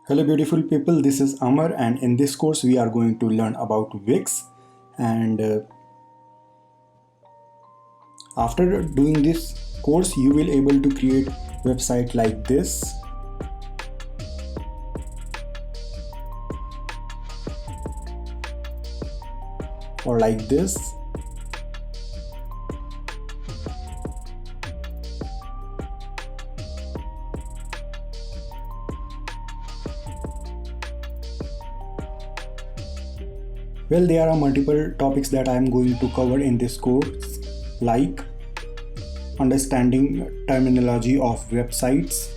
Hello beautiful people, this is Amar and in this course we are going to learn about Wix and after doing this course you will able to create website like this or like this. Well, there are multiple topics that I am going to cover in this course, like understanding terminology of websites,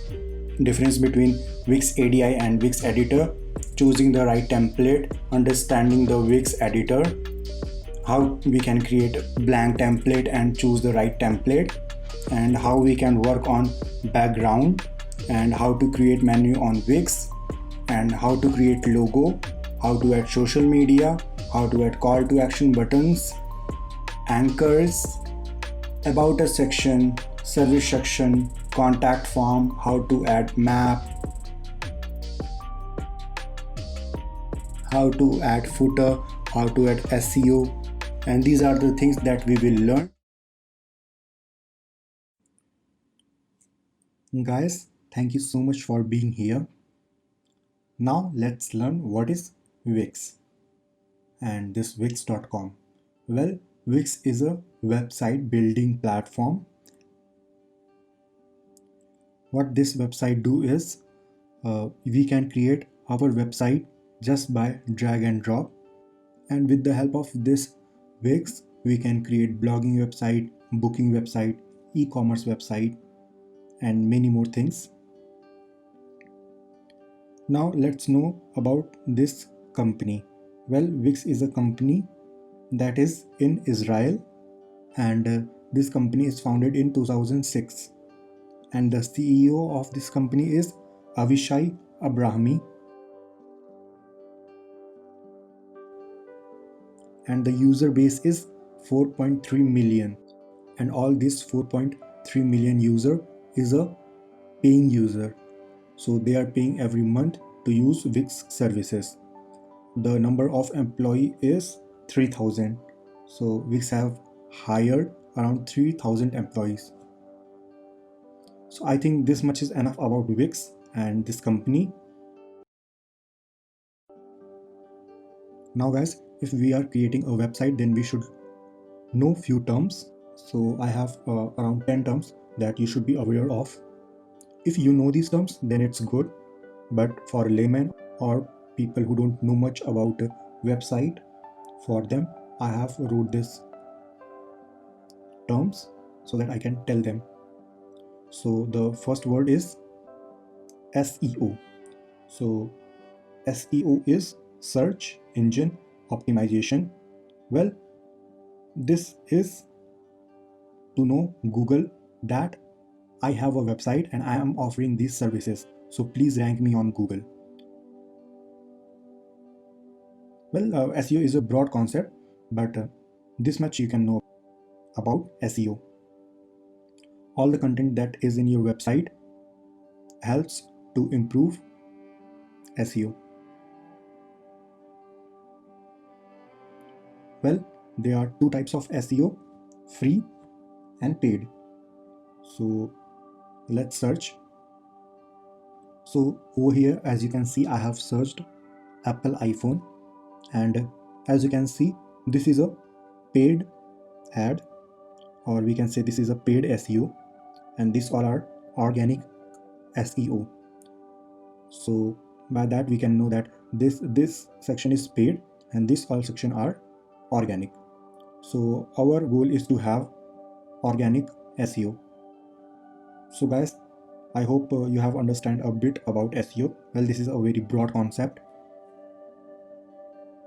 difference between Wix ADI and Wix Editor, choosing the right template, understanding the Wix Editor, how we can create blank template and choose the right template, and how we can work on background, and how to create menu on Wix, and how to create logo, how to add social media, how to add call to action buttons, anchors, about us section, service section, contact form, how to add map, how to add footer, how to add SEO, and these are the things that we will learn. Guys, thank you so much for being here. Now let's learn what is Wix and this Wix.com. Well, Wix is a website building platform. What this website do is we can create our website just by drag and drop, and with the help of this Wix we can create blogging website, booking website, e-commerce website, and many more things. Now let's know about this company. Well, Wix is a company that is in Israel, and this company is founded in 2006, and the CEO of this company is Avishai Abrahami, and the user base is 4.3 million, and all this 4.3 million user is a paying user, so they are paying every month to use Wix services. The number of employee is 3000, so Wix have hired around 3000 employees. So I think this much is enough about Wix and this company. Now guys, if we are creating a website, then we should know few terms. So I have around 10 terms that you should be aware of. If you know these terms, then it's good, but for laymen or people who don't know much about a website, for them I have wrote this terms so that I can tell them. So the first word is SEO. So SEO is search engine optimization. Well, this is to know Google that I have a website and I am offering these services, so please rank me on Google. Well, SEO is a broad concept, but this much you can know about SEO. All the content that is in your website helps to improve SEO. Well, there are two types of SEO, free and paid. So let's search. So over here, as you can see, I have searched Apple iPhone, and as you can see, this is a paid ad, or we can say this is a paid SEO, and these all are organic SEO. So by that we can know that this section is paid and this all section are organic. So our goal is to have organic SEO. So guys, I hope you have understand a bit about SEO. Well, this is a very broad concept.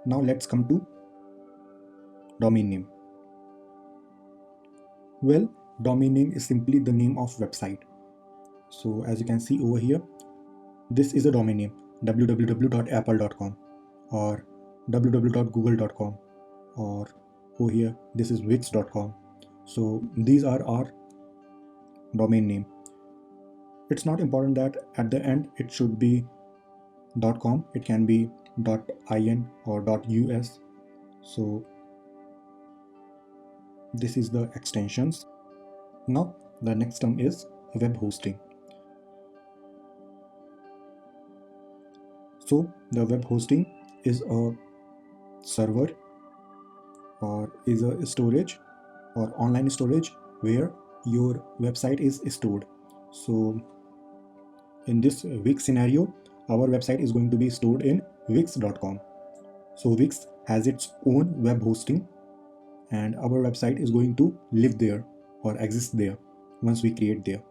Now let's come to domain name. Well, domain name is simply the name of website. So as you can see over here, this is a domain name, www.apple.com or www.google.com, or over here this is wix.com. So these are our domain name. It's not important that at the end it should be .com, it can be .in or .us. So this is the extensions. Now the next term is web hosting. So the web hosting is a server or is a storage or online storage where your website is stored. So in this Wix scenario, our website is going to be stored in wix.com. So Wix has its own web hosting and our website is going to live there or exist there once we create there.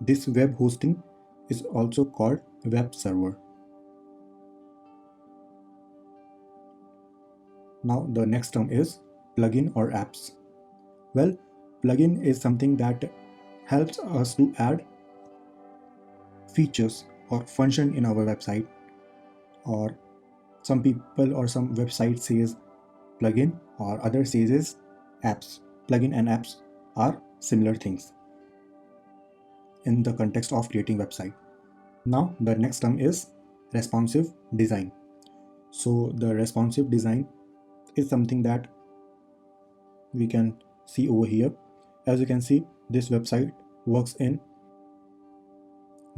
This web hosting is also called web server. Now the next term is plugin or apps. Well, plugin is something that helps us to add features or function in our website, or some people or some website says plugin or other says is apps. Plugin and apps are similar things in the context of creating website. Now the next term is responsive design. So the responsive design is something that we can see over here. As you can see, this website works in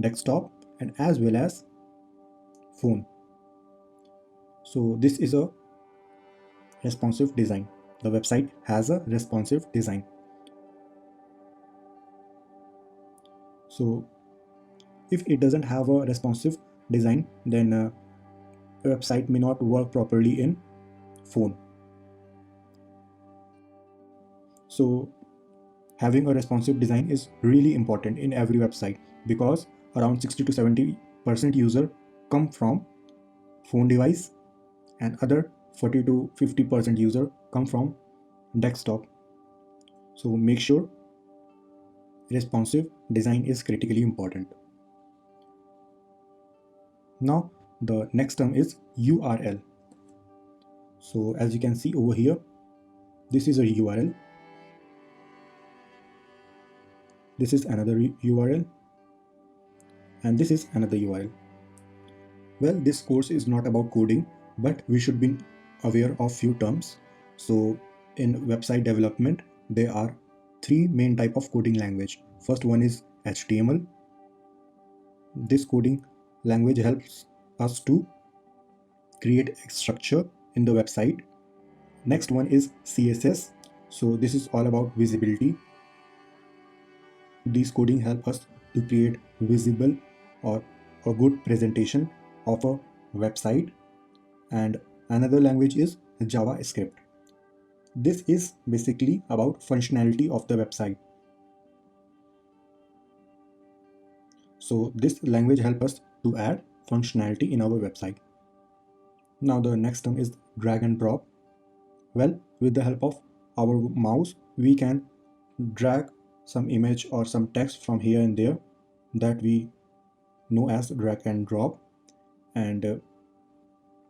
desktop and as well as phone. So this is a responsive design. The website has a responsive design. So if it doesn't have a responsive design, then a website may not work properly in phone. So having a responsive design is really important in every website, because around 60 to 70% user come from phone device and other 40 to 50% user come from desktop. So make sure responsive design is critically important. Now the next term is URL. So as you can see over here, this is a URL. This is another URL. And this is another URL. Well, this course is not about coding, but we should be aware of few terms. So in website development, there are three main type of coding language. First one is HTML. This coding language helps us to create a structure in the website. Next one is CSS. So this is all about visibility. These coding help us to create visible or a good presentation of a website. And another language is JavaScript. This is basically about functionality of the website. So this language helps us to add functionality in our website. Now the next term is drag and drop. Well, with the help of our mouse, we can drag some image or some text from here and there, that we know as drag and drop. And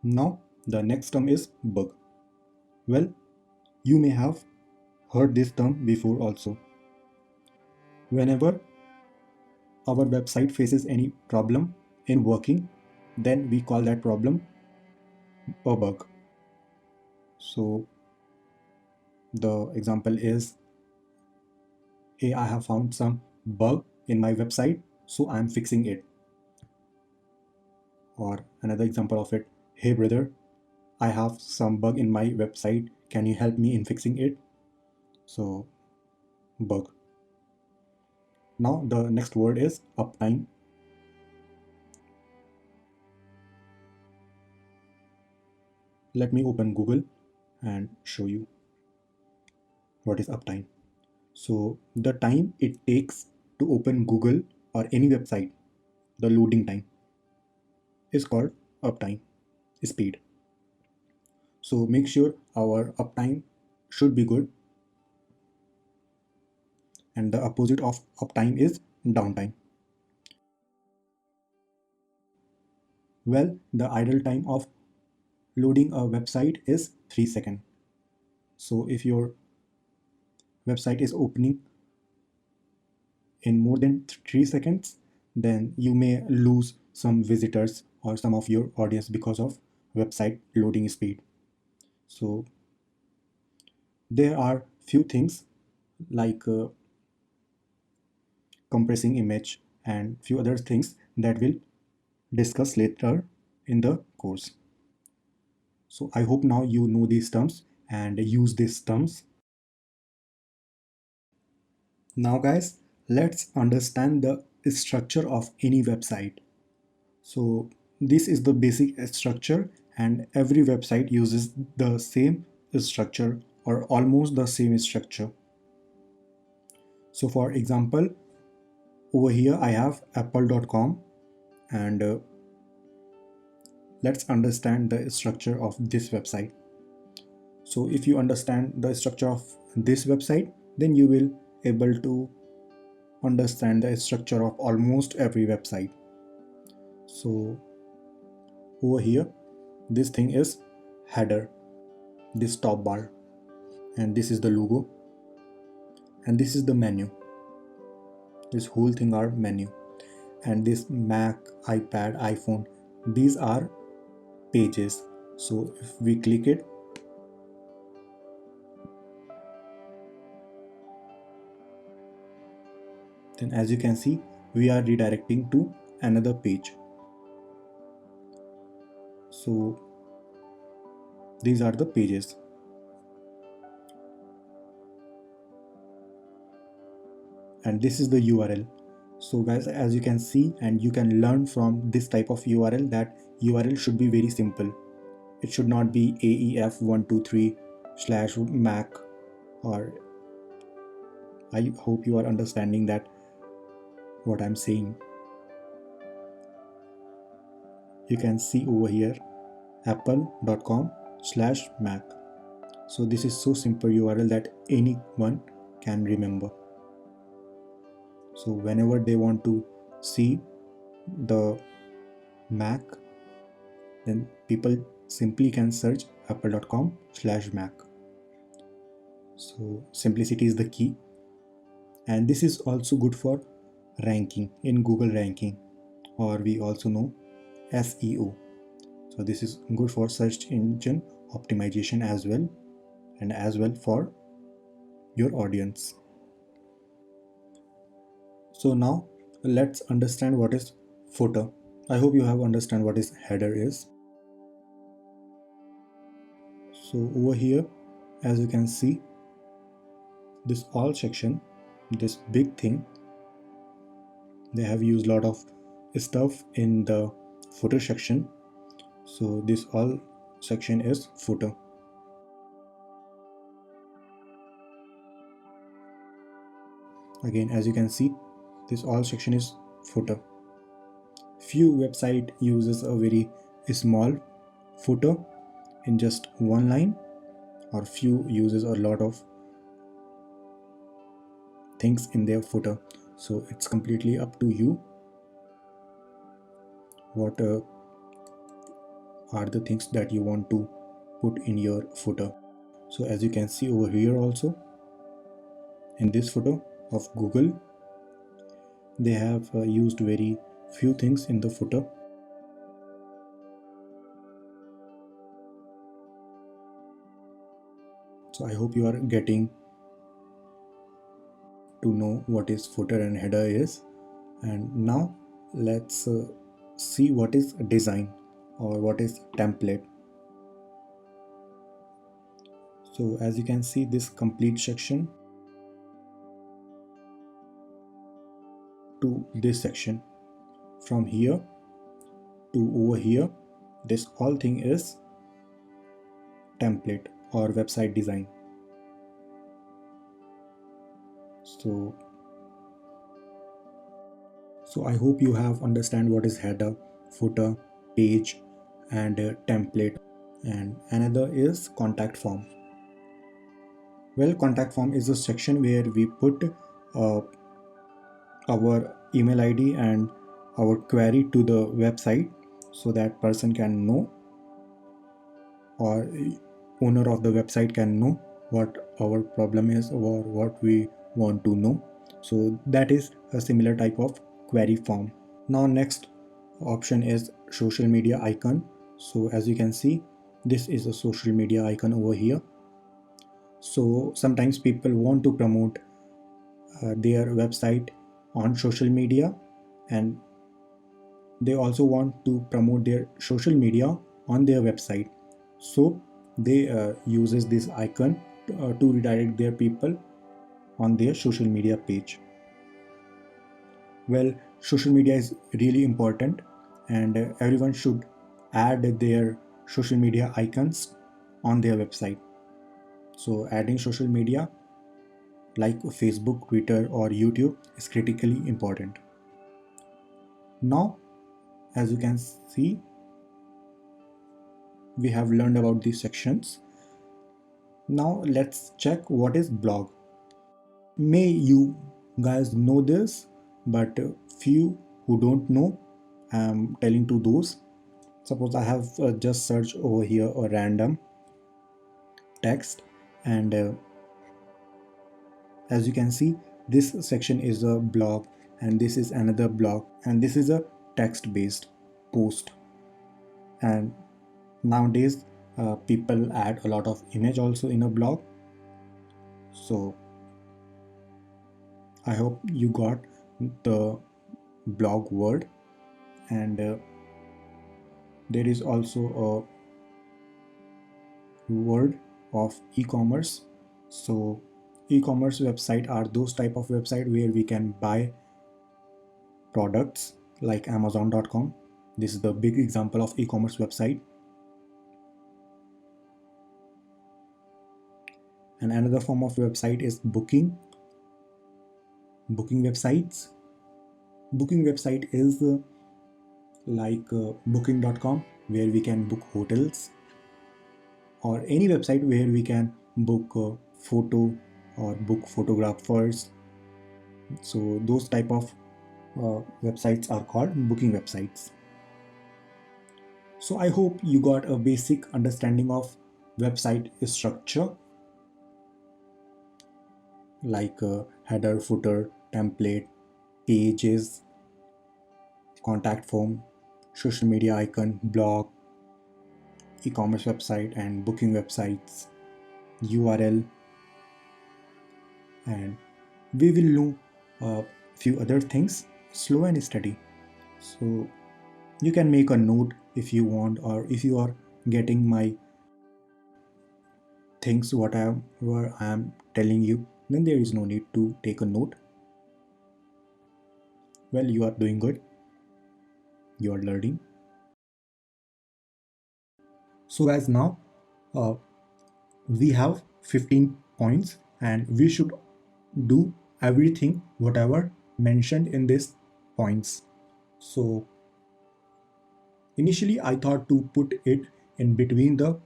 now the next term is bug. Well, you may have heard this term before also. Whenever our website faces any problem in working, then we call that problem a bug. So the example is, hey, I have found some bug in my website, so I'm fixing it. Or another example of it, hey brother, I have some bug in my website, can you help me in fixing it? So bug. Now the next word is uptime. Let me open Google and show you what is uptime. So the time it takes to open Google or any website, the loading time, is called uptime, speed. So make sure our uptime should be good, and the opposite of uptime is downtime. Well, the idle time of loading a website is 3 seconds. So if your website is opening in more than 3 seconds, then you may lose some visitors or some of your audience because of website loading speed. So there are few things like compressing image and few other things that we'll discuss later in the course. So I hope now you know these terms and use these terms. Now guys, let's understand the structure of any website. So this is the basic structure, and every website uses the same structure or almost the same structure. So for example, over here I have apple.com, and let's understand the structure of this website. So if you understand the structure of this website, then you will able to understand the structure of almost every website. So over here, this thing is header, this top bar, and this is the logo, and this is the menu. This whole thing are menu, and this Mac, iPad, iPhone, these are pages. So if we click it, then as you can see, we are redirecting to another page. So these are the pages, and this is the URL. So guys, as you can see, and you can learn from this type of URL, that URL should be very simple. It should not be AEF123/Mac, or I hope you are understanding that what I'm saying. You can see over here apple.com/Mac. So this is so simple URL that anyone can remember. So whenever they want to see the Mac, then people simply can search apple.com/Mac. So simplicity is the key, and this is also good for ranking in Google ranking, or we also know SEO. So this is good for search engine optimization as well, and as well for your audience. So now let's understand what is footer. I hope you have understand what is header is. So over here, as you can see, this all section, this big thing, they have used a lot of stuff in the footer section. So this all section is footer. Again, as you can see, this all section is footer. Few website uses a very small footer in just one line, or few uses a lot of things in their footer. So it's completely up to you what are the things that you want to put in your footer. So as you can see over here also, in this footer of Google, they have used very few things in the footer. So I hope you are getting to know what is footer and header is. And now let's see what is design or what is template. So as you can see, this complete section to this section, from here to over here, this all thing is template or website design. So I hope you have understand what is header, footer, page, and template. And another is contact form. Well, contact form is a section where we put our email ID and our query to the website, so that person can know, or owner of the website can know what our problem is or what we want to know. So that is a similar type of query form. Now next, option is social media icon. So as you can see, this is a social media icon over here. So sometimes people want to promote their website on social media, and they also want to promote their social media on their website. So they uses this icon to redirect their people on their social media page. Well, social media is really important, and everyone should add their social media icons on their website. So adding social media like Facebook, Twitter, or YouTube is critically important. Now, as you can see, we have learned about these sections. Now let's check what is blog. May you guys know this, but few who don't know, I'm telling to those. Suppose I have just searched over here a random text, and as you can see, this section is a blog, and this is another blog, and this is a text based post. And nowadays people add a lot of image also in a blog. So I hope you got the blog word. And there is also a word of e-commerce. So e-commerce website are those type of website where we can buy products like amazon.com. This is the big example of e-commerce website. And another form of website is booking websites. Booking website is like booking.com, where we can book hotels, or any website where we can book a photo or book photographers. So those type of websites are called booking websites. So I hope you got a basic understanding of website structure, like header, footer, template, pages, contact form, social media icon, blog, e-commerce website, and booking websites, URL, and we will know a few other things slow and steady. So you can make a note if you want, or if you are getting my things what I am telling you, then there is no need to take a note. Well, you are doing good, you are learning. So guys, now uh, we have 15 points, and we should do everything whatever mentioned in these points. So initially I thought to put it in between the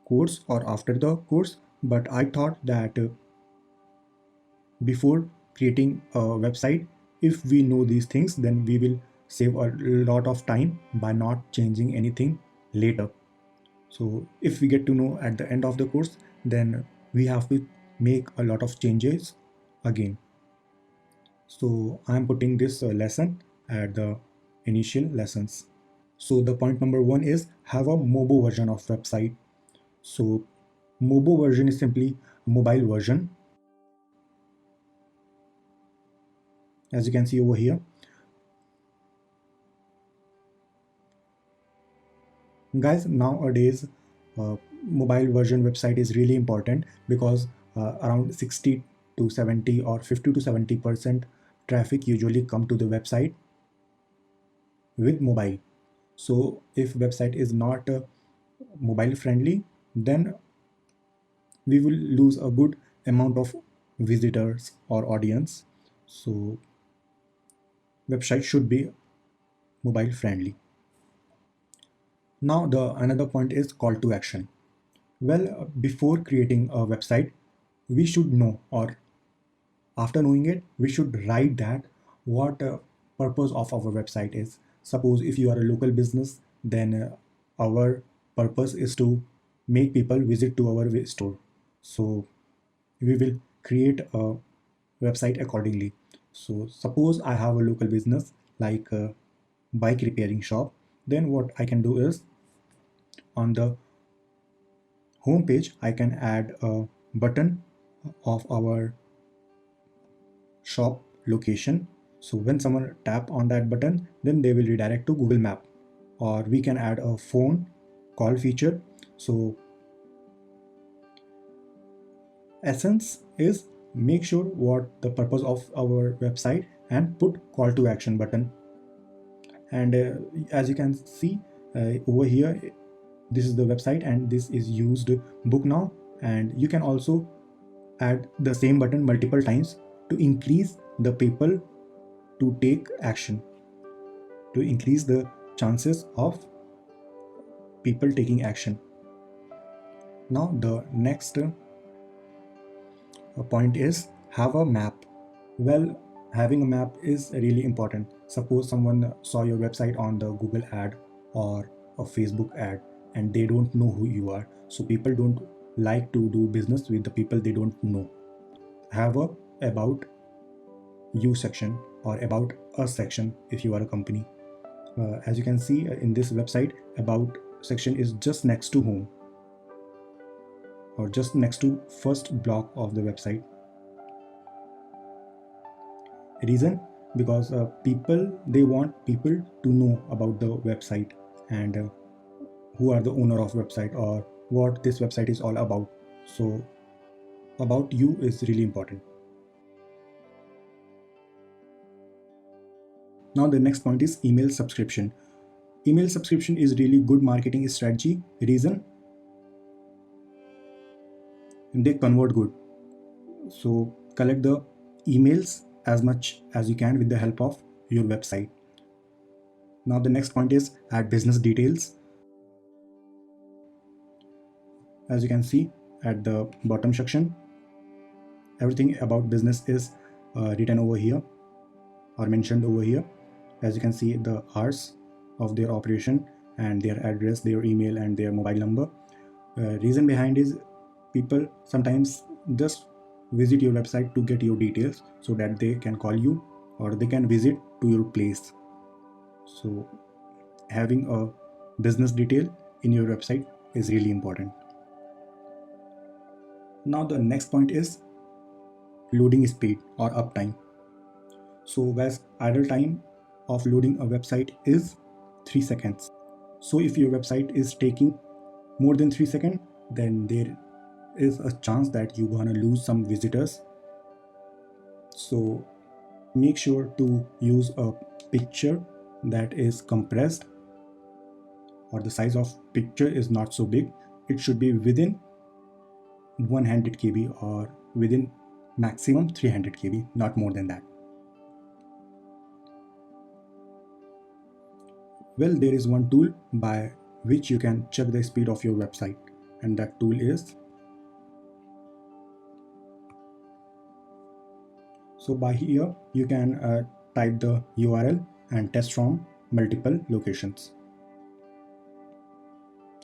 course or after the course, but I thought that before creating a website, if we know these things, then we will save a lot of time by not changing anything later. So if we get to know at the end of the course, then we have to make a lot of changes again. So I'm putting this lesson at the initial lessons. So the point number one is have a mobile version of website. So mobile version is simply mobile version, as you can see over here. Guys, nowadays mobile version website is really important, because around 60 to 70 or 50 to 70% traffic usually come to the website with mobile. So if website is not mobile friendly, then we will lose a good amount of visitors or audience. So website should be mobile friendly. Now the another point is call to action. Well, before creating a website, we should know, or after knowing it, we should write that what purpose of our website is. Suppose if you are a local business, then our purpose is to make people visit to our store. So we will create a website accordingly. So suppose I have a local business like bike repairing shop, then what I can do is on the home page I can add a button of our shop location. So when someone tap on that button, then they will redirect to Google Map. Or we can add a phone call feature. So essence is make sure what the purpose of our website and put call to action button. And as you can see over here, this is the website and this is used book now, and you can also add the same button multiple times to increase the people to take action, to increase the chances of people taking action. Now the next point is have a map. Well, having a map is really important. Suppose someone saw your website on the Google ad or a Facebook ad and they don't know who you are. So people don't like to do business with the people they don't know. Have a about you section or about us section if you are a company. As you can see in this website, about section is just next to home or just next to first block of the website. Reason because they want people to know about the website and who are the owner of website or what this website is all about. So about you is really important. Now the next point is email subscription. Email subscription is really good marketing strategy. Reason, they convert good. So collect the emails as much as you can with the help of your website. Now the next point is add business details. As you can see at the bottom section, everything about business is written over here or mentioned over here. As you can see, the hours of their operation and their address, their email and their mobile number. Reason behind is people sometimes just visit your website to get your details so that they can call you or they can visit to your place. So having a business detail in your website is really important. Now the next point is loading speed or uptime. So guys, idle time of loading a website is 3 seconds. So if your website is taking more than 3 seconds, then there is a chance that you're gonna lose some visitors. So make sure to use a picture that is compressed or the size of picture is not so big. It should be within 100 KB or within maximum 300 KB, not more than that. Well, there is one tool by which you can check the speed of your website, and that tool is, so by here you can type the URL and test from multiple locations,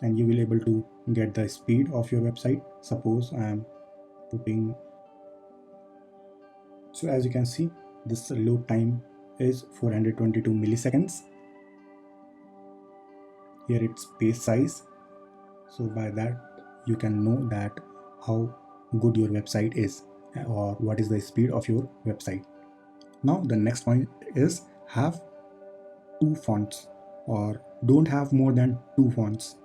and you will able to get the speed of your website. Suppose I am putting, so as you can see, this load time is 422 milliseconds. Here it's page size. So by that you can know that how good your website is or what is the speed of your website. Now the next point is have 2 fonts or don't have more than 2 fonts.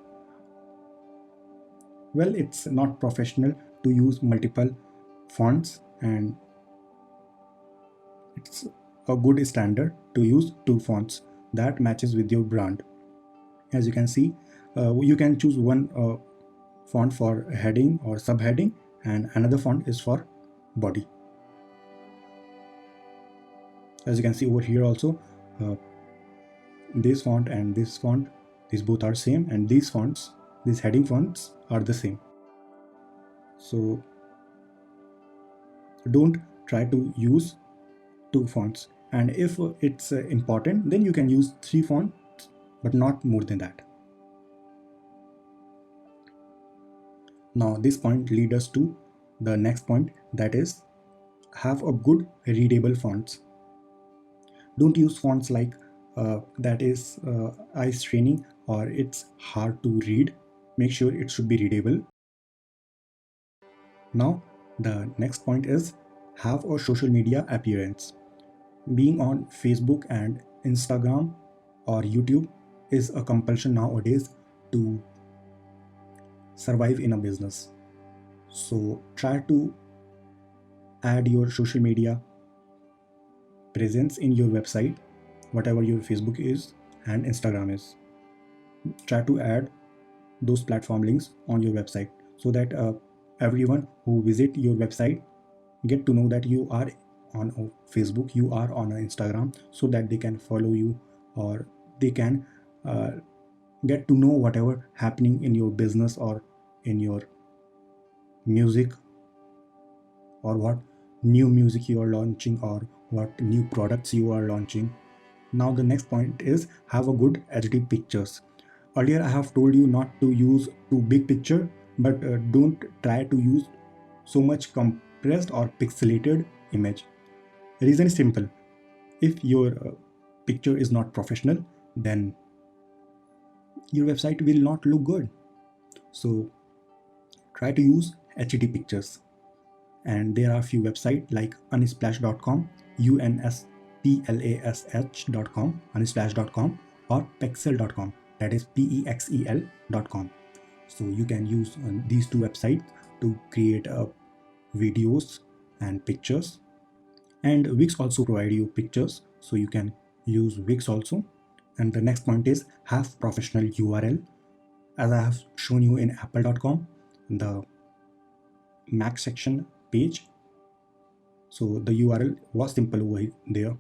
Well, it's not professional to use multiple fonts, and it's a good standard to use 2 fonts that matches with your brand. As you can see, you can choose one font for heading or subheading and another font is for body. As you can see over here also, this font and this font, these both are same, and these fonts, these heading fonts are the same. So don't try to use 2 fonts, and if it's important, then you can use 3 fonts, but not more than that. Now this point leads us to the next point, that is have a good readable fonts. Don't use fonts like that is eye straining or it's hard to read, make sure it should be readable. Now, the next point is have a social media appearance. Being on Facebook and Instagram or YouTube is a compulsion nowadays to survive in a business. So try to add your social media presence in your website, whatever your Facebook is and Instagram is. Try to add those platform links on your website so that everyone who visit your website get to know that you are on Facebook, you are on Instagram, so that they can follow you or they can uh, get to know whatever happening in your business or in your music, or what new music you are launching or what new products you are launching. Now the next point is have a good HD pictures. Earlier I have told you not to use too big picture, but don't try to use so much compressed or pixelated image. The reason is simple. If your picture is not professional, then your website will not look good. So try to use HD pictures. And there are a few websites like unsplash.com, unsplash.com, unsplash.com, or pexel.com, that is pexel.com. So you can use these two websites to create videos and pictures. And Wix also provide you pictures, so you can use Wix also. And the next point is have professional URL. As I have shown you in apple.com, the Mac section page, so the URL was simple over there,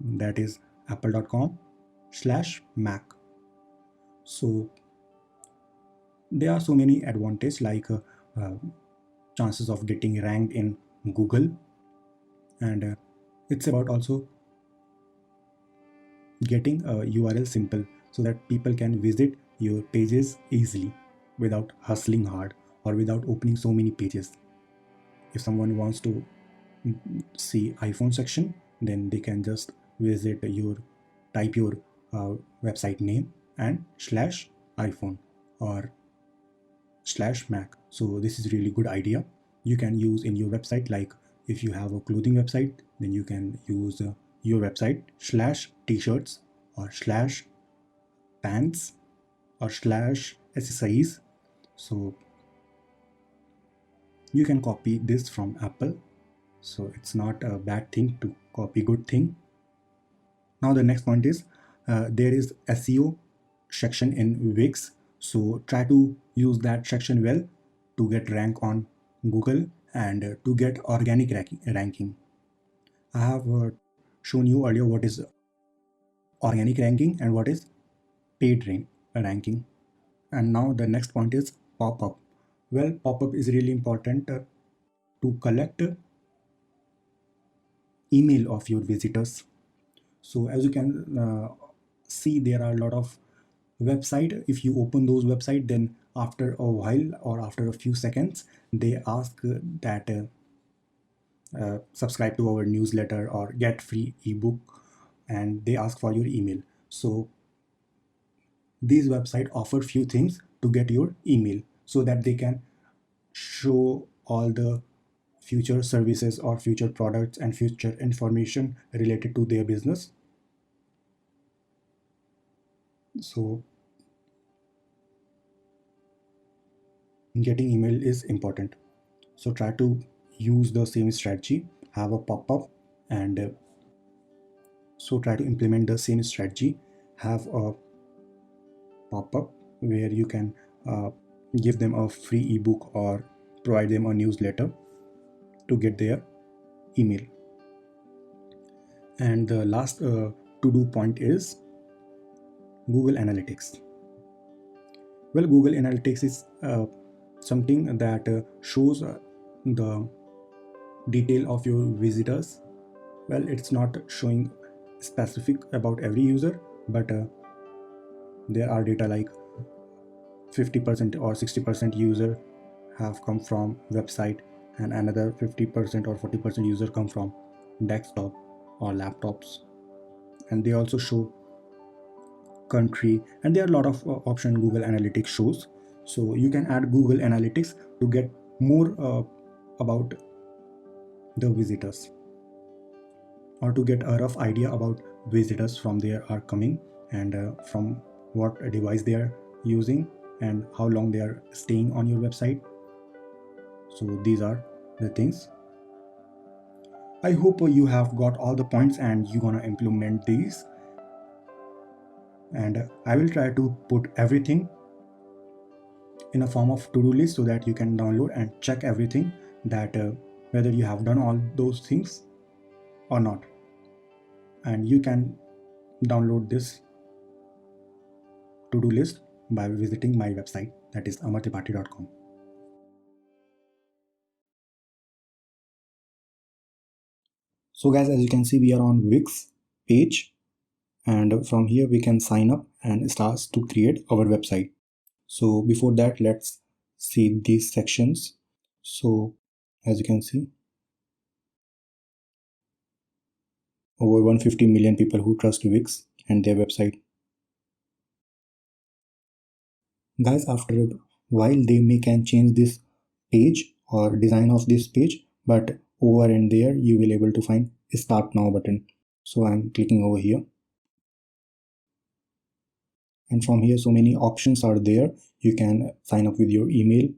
that is apple.com/mac. So there are so many advantages like uh, chances of getting ranked in Google, and it's about also getting a URL simple so that people can visit your pages easily without hustling hard or without opening so many pages. If someone wants to see iPhone section, then they can just visit your type your website name and /iPhone or /Mac. So this is really good idea. You can use in your website, like if you have a clothing website, then you can use your website /t-shirts or /pants or /accessories. So you can copy this from Apple. So it's not a bad thing to copy good thing. Now the next point is there is SEO section in Wix. So try to use that section well to get rank on Google and to get organic ranking. I have shown you earlier what is organic ranking and what is paid ranking. And now the next point is pop-up. Well, pop-up is really important to collect email of your visitors. So as you can see, there are a lot of website. If you open those website, then after a while or after a few seconds, they ask that subscribe to our newsletter or get free ebook, and they ask for your email. So these website offer few things to get your email so that they can show all the future services or future products and future information related to their business. So getting email is important. So try to use the same strategy, have a pop-up, and so try to implement the same strategy, have a pop-up where you can give them a free ebook or provide them a newsletter to get their email. And the last to-do point is Google Analytics. Well, Google Analytics is something that shows the detail of your visitors. Well, it's not showing specific about every user, but there are data like 50% or 60% user have come from website, and another 50% or 40% user come from desktop or laptops. And they also show country, and there are a lot of option Google Analytics shows. So you can add Google Analytics to get more about the visitors, or to get a rough idea about visitors from there are coming, and from what device they are using, and how long they are staying on your website. So these are the things. I hope you have got all the points and you're gonna implement these, and I will try to put everything in a form of to-do list so that you can download and check everything, that whether you have done all those things or not. And you can download this to-do list by visiting my website, that is amartripathi.com. So guys, as you can see, we are on Wix page, and from here we can sign up and start to create our website. So before that, let's see these sections. So as you can see, over 150 million people who trust Wix and their website. Guys, after a while they may can change this page or design of this page, but over and there you will able to find start now button. So I'm clicking over here, and from here so many options are there. You can sign up with your email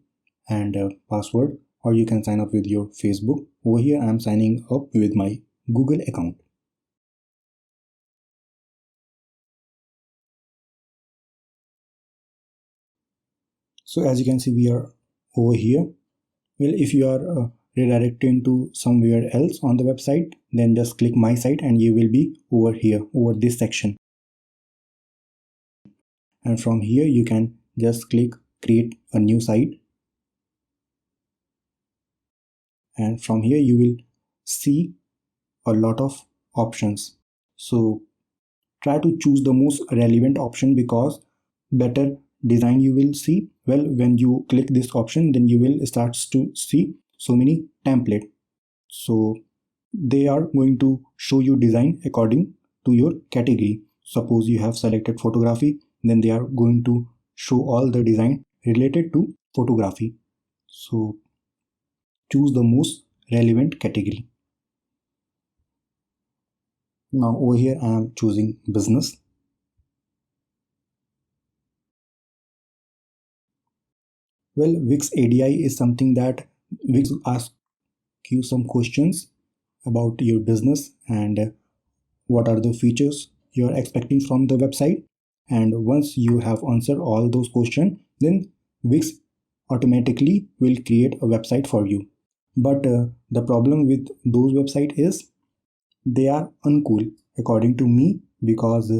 and password, or you can sign up with your Facebook. Over here I'm signing up with my Google account. So as you can see, we are over here. Well, if you are redirecting to somewhere else on the website, then just click my site and you will be over here, over this section. And from here you can just click create a new site, and from here you will see a lot of options. So try to choose the most relevant option, because better design you will see. Well, when you click this option, then you will start to see so many template. So they are going to show you design according to your category. Suppose you have selected photography, then they are going to show all the design related to photography. So choose the most relevant category. Now over here I am choosing business. Well, Wix ADI is something that Wix asks you some questions about your business and what are the features you are expecting from the website. And once you have answered all those questions, then Wix automatically will create a website for you. But the problem with those websites is they are uncool according to me, because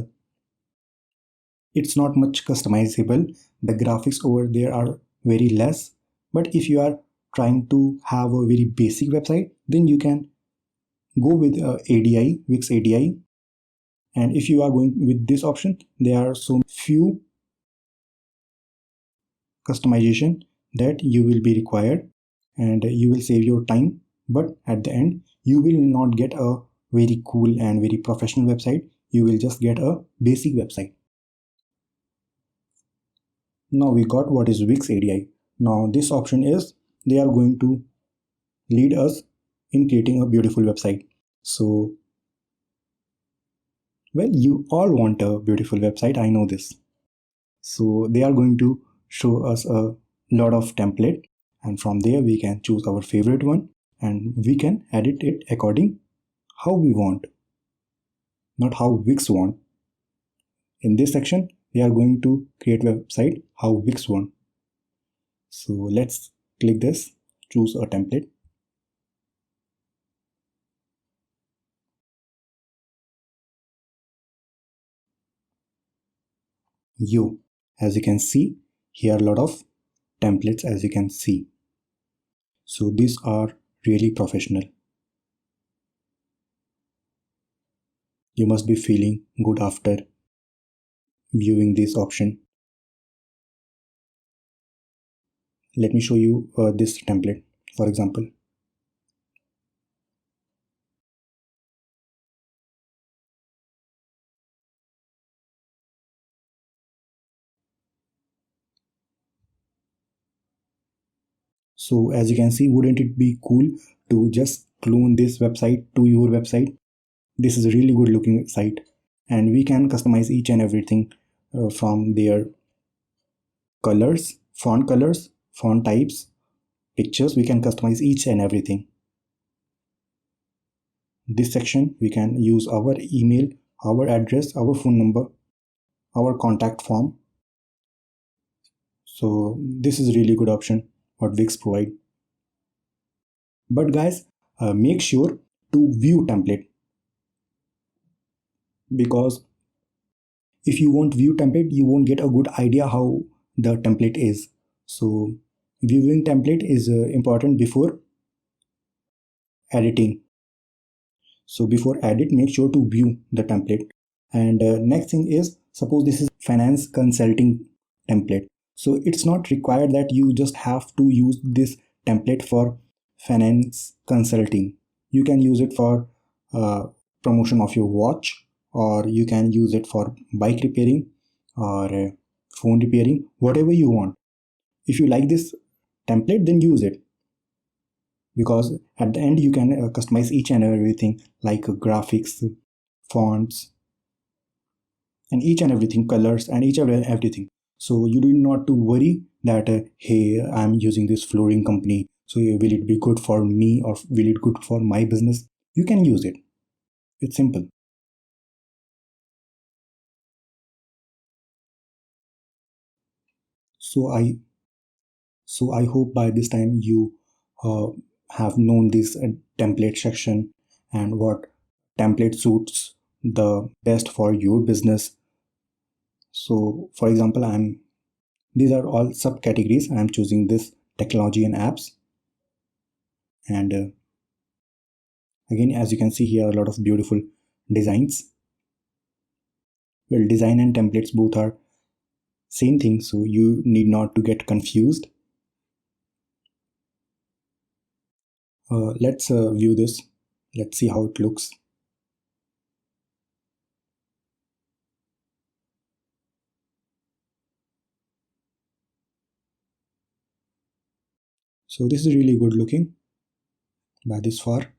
it's not much customizable. The graphics over there are very less. But if you are trying to have a very basic website, then you can go with ADI, Wix ADI. And if you are going with this option, there are so few customization that you will be required, and you will save your time. But at the end, you will not get a very cool and very professional website. You will just get a basic website. Now we got what is Wix ADI. Now this option is they are going to lead us in creating a beautiful website. So, well, you all want a beautiful website, I know this. So they are going to show us a lot of template, and from there we can choose our favorite one and we can edit it according how we want, not how Wix want. In this section, we are going to create website how Wix want. So let's click this, choose a template. As you can see, here are a lot of templates, as you can see. So these are really professional. You must be feeling good after viewing this option. Let me show you this template, for example. So as you can see, wouldn't it be cool to just clone this website to your website? This is a really good looking site, and we can customize each and everything from their colors, font types, pictures. We can customize each and everything. This section, we can use our email, our address, our phone number, our contact form. So this is a really good option what Wix provide. But guys, make sure to view template, because if you won't view template, you won't get a good idea how the template is. So viewing template is important before editing. So before edit, make sure to view the template. And next thing is, suppose this is finance consulting template. So it's not required that you just have to use this template for finance consulting. You can use it for promotion of your watch, or you can use it for bike repairing or phone repairing, whatever you want. If you like this template, then use it, because at the end you can customize each and everything, like graphics, fonts, and each and everything, colors, and each and everything. So you do not to worry that hey, I'm using this flooring company, so will it be good for me or will it good for my business? You can use it. It's simple. So i so i hope by this time you uh, have known this template section and what template suits the best for your business. So for example, these are all subcategories. I'm choosing this technology and apps. And again, as you can see here, a lot of beautiful designs. Well, design and templates both are same thing, so you need not to get confused. Let's view this. Let's see how it looks. So this is really good looking by this far.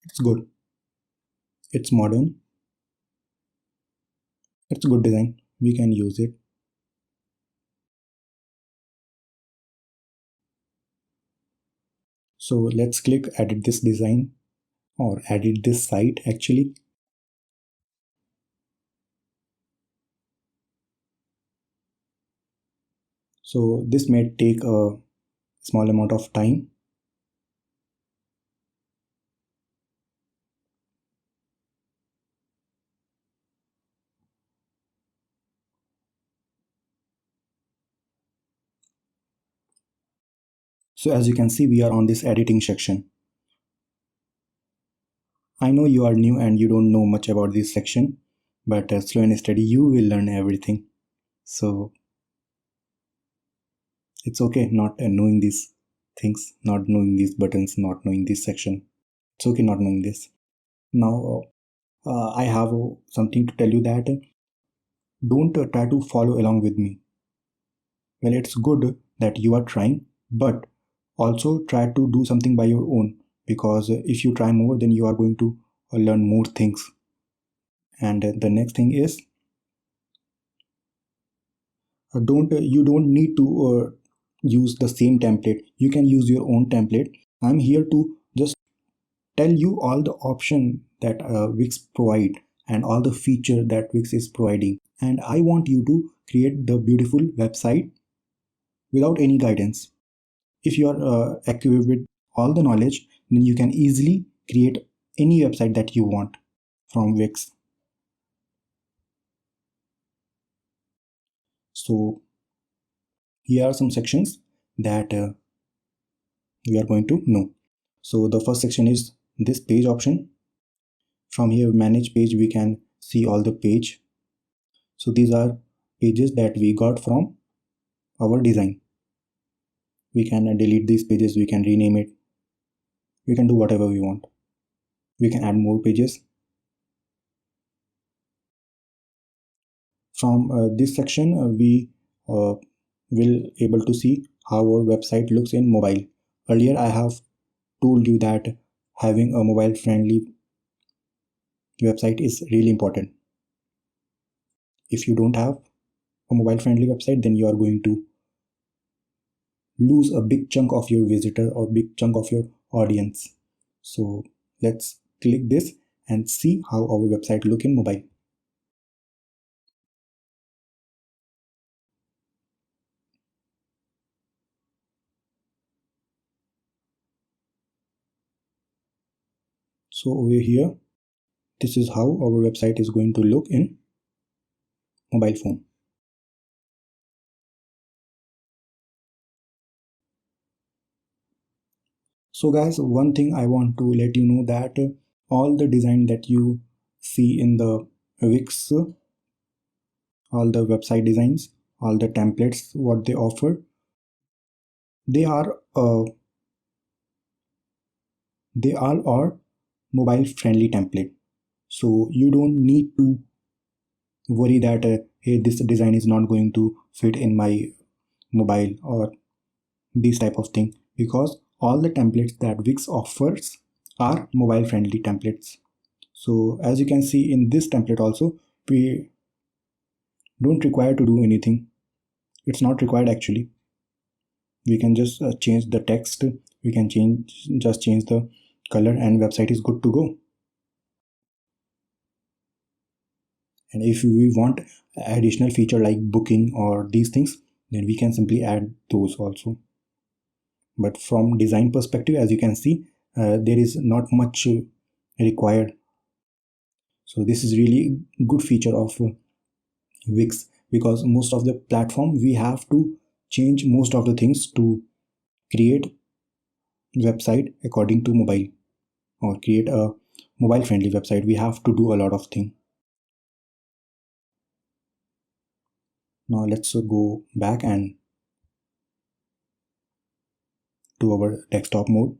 It's good. It's modern. It's good design. We can use it. So let's click edit this design, or edit this site actually. So this may take a small amount of time. So as you can see, we are on this editing section. I know you are new and you don't know much about this section, but slow and steady, you will learn everything. So it's okay not knowing these things, not knowing these buttons, not knowing this section. It's okay not knowing this. Now, I have something to tell you that don't try to follow along with me. Well, it's good that you are trying, but also try to do something by your own, because if you try more, then you are going to learn more things. And the next thing is, don't you don't need to use the same template. You can use your own template. I'm here to just tell you all the option that Wix provide, and all the feature that Wix is providing, and I want you to create the beautiful website without any guidance. If you are equipped with all the knowledge, then you can easily create any website that you want from Wix. So here are some sections that we are going to know. So the first section is this page option. From here, manage page, we can see all the page. So these are pages that we got from our design. We can delete these pages, we can rename it, we can do whatever we want. We can add more pages. From this section we will able to see how our website looks in mobile. Earlier I have told you that having a mobile friendly website is really important. If you don't have a mobile friendly website, then you are going to lose a big chunk of your visitor or big chunk of your audience. So let's click this and see how our website look in mobile. So over here, this is how our website is going to look in mobile phone. So guys, one thing I want to let you know that all the design that you see in the Wix, all the website designs, all the templates, what they offer, they are mobile friendly template. So you don't need to worry that hey, this design is not going to fit in my mobile or these type of thing, because all the templates that Wix offers are mobile friendly templates. So as you can see in this template also, we don't require to do anything. It's not required actually. We can just change the text, we can change the color, and website is good to go. And if we want additional feature like booking or these things, then we can simply add those also. But from design perspective, as you can see, there is not much required. So this is really good feature of Wix, because most of the platform we have to change most of the things to create website according to mobile, or create a mobile friendly website. We have to do a lot of things. Now let's go back and to our desktop mode.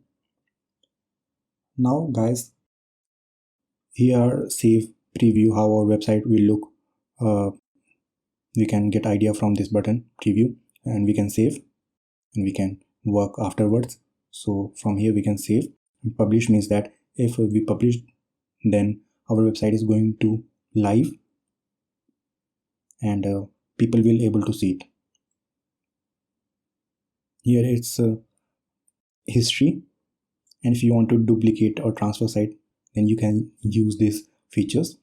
Now guys, here save preview how our website will look. We can get idea from this button preview, and we can save and we can work afterwards. So from here we can save. Publish means that if we publish, then our website is going to live and people will able to see it. Here it's history, and if you want to duplicate or transfer site, then you can use these features.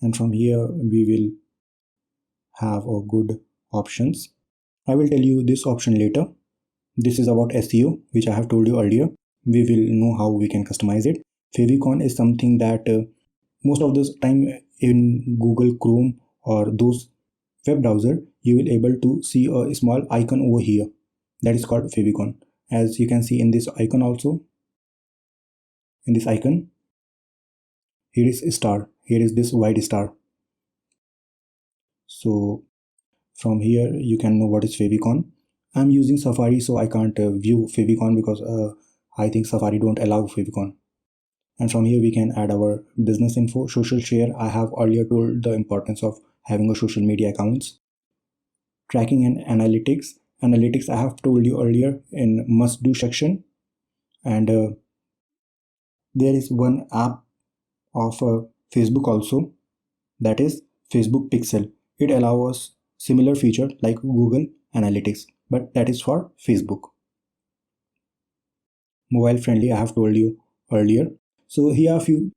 And from here we will have a good options. I will tell you this option later. This is about SEO, which I have told you earlier. We will know how we can customize it. Favicon is something that most of the time in Google Chrome or those web browser, you will able to see a small icon over here that is called favicon. As you can see in this icon also, in this icon, here is a star, here is this white star. So from here you can know what is favicon. I'm using Safari, so I can't view favicon because I think Safari don't allow favicon. And from here we can add our business info. Social share, I have earlier told the importance of having a social media accounts. Tracking and analytics, I have told you earlier in must do section. And there is one app of Facebook also, that is Facebook Pixel. It allows us similar feature like Google Analytics, but that is for Facebook. Mobile friendly, I have told you earlier. So here are a few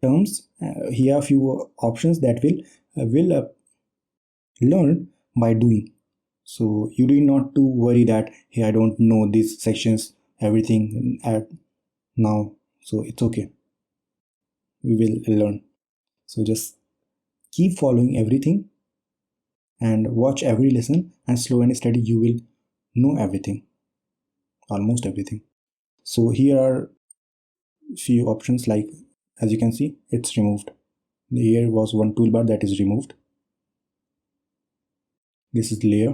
terms, here are a few options that will learn by doing. So you do not to worry that hey, I don't know these sections everything at now, so it's okay, we will learn. So just keep following everything and watch every lesson, and slow and steady you will know everything, almost everything. So here are few options, like as you can see it's removed. Here was one toolbar that is removed. This is layer,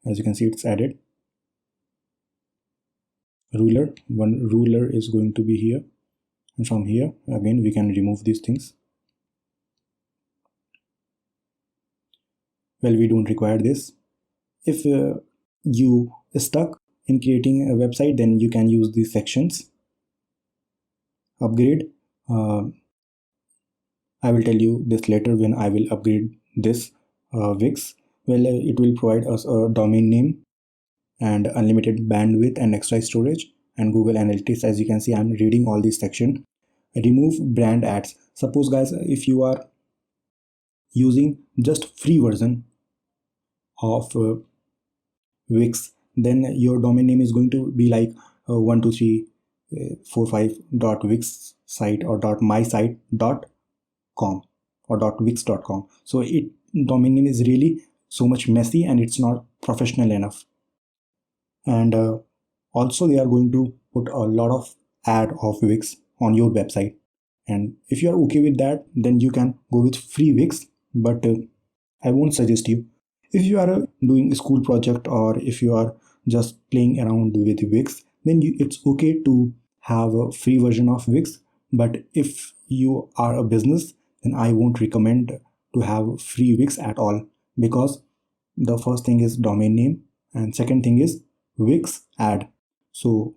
as you can see it's added. Ruler, one ruler is going to be here, and from here again we can remove these things. Well, we don't require this. If you stuck in creating a website, then you can use these sections. Upgrade. Uh, I will tell you this later when I will upgrade this Wix. Well, it will provide us a domain name and unlimited bandwidth and extra storage and Google Analytics. As you can see, I'm reading all these section. Remove brand ads. Suppose guys, if you are using just free version of Wix, then your domain name is going to be like 12345 dot Wix site or dot my site dot com or dot wix.com. So it domain name is really so much messy and it's not professional enough. And also they are going to put a lot of ad of Wix on your website. And if you are okay with that, then you can go with free Wix. But I won't suggest you. If you are doing a school project or if you are just playing around with Wix, then it's okay to have a free version of Wix. But if you are a business, then I won't recommend to have free Wix at all, because the first thing is domain name and second thing is Wix ad. So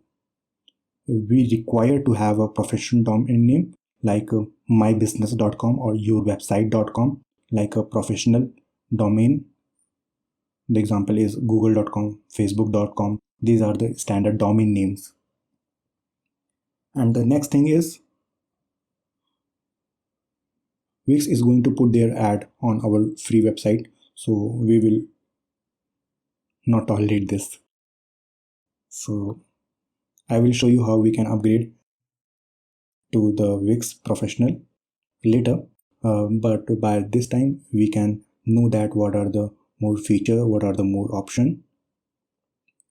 we require to have a professional domain name like mybusiness.com or yourwebsite.com, like a professional domain. The example is google.com, facebook.com. These are the standard domain names. And the next thing is Wix is going to put their ad on our free website. So we will not tolerate this. So I will show you how we can upgrade to the Wix Professional later. But by this time we can know that what are the more feature, what are the more option.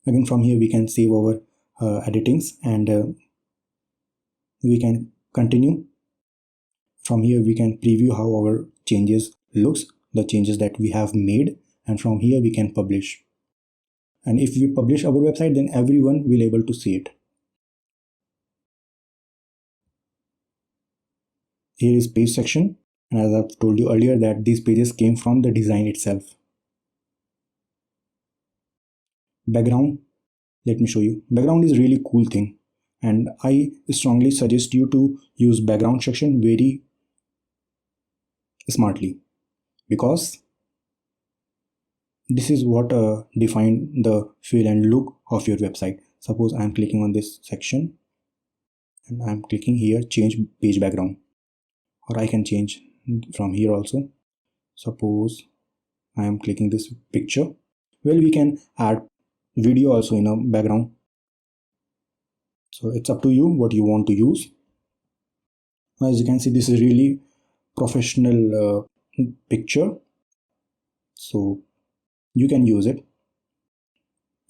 Again, from here we can save our editings and we can continue. From here we can preview how our changes looks, the changes that we have made, and from here we can publish. And if we publish our website, then everyone will able to see it. Here is page section, and as I've told you earlier that these pages came from the design itself. Background, let me show you. Background is really cool thing, and I strongly suggest you to use background section very smartly, because this is what define the feel and look of your website. Suppose I'm clicking on this section and I'm clicking here change page background, or I can change from here also. Suppose I am clicking this picture. Well, we can add video also in a background, so it's up to you what you want to use. As you can see, this is really professional picture, so you can use it.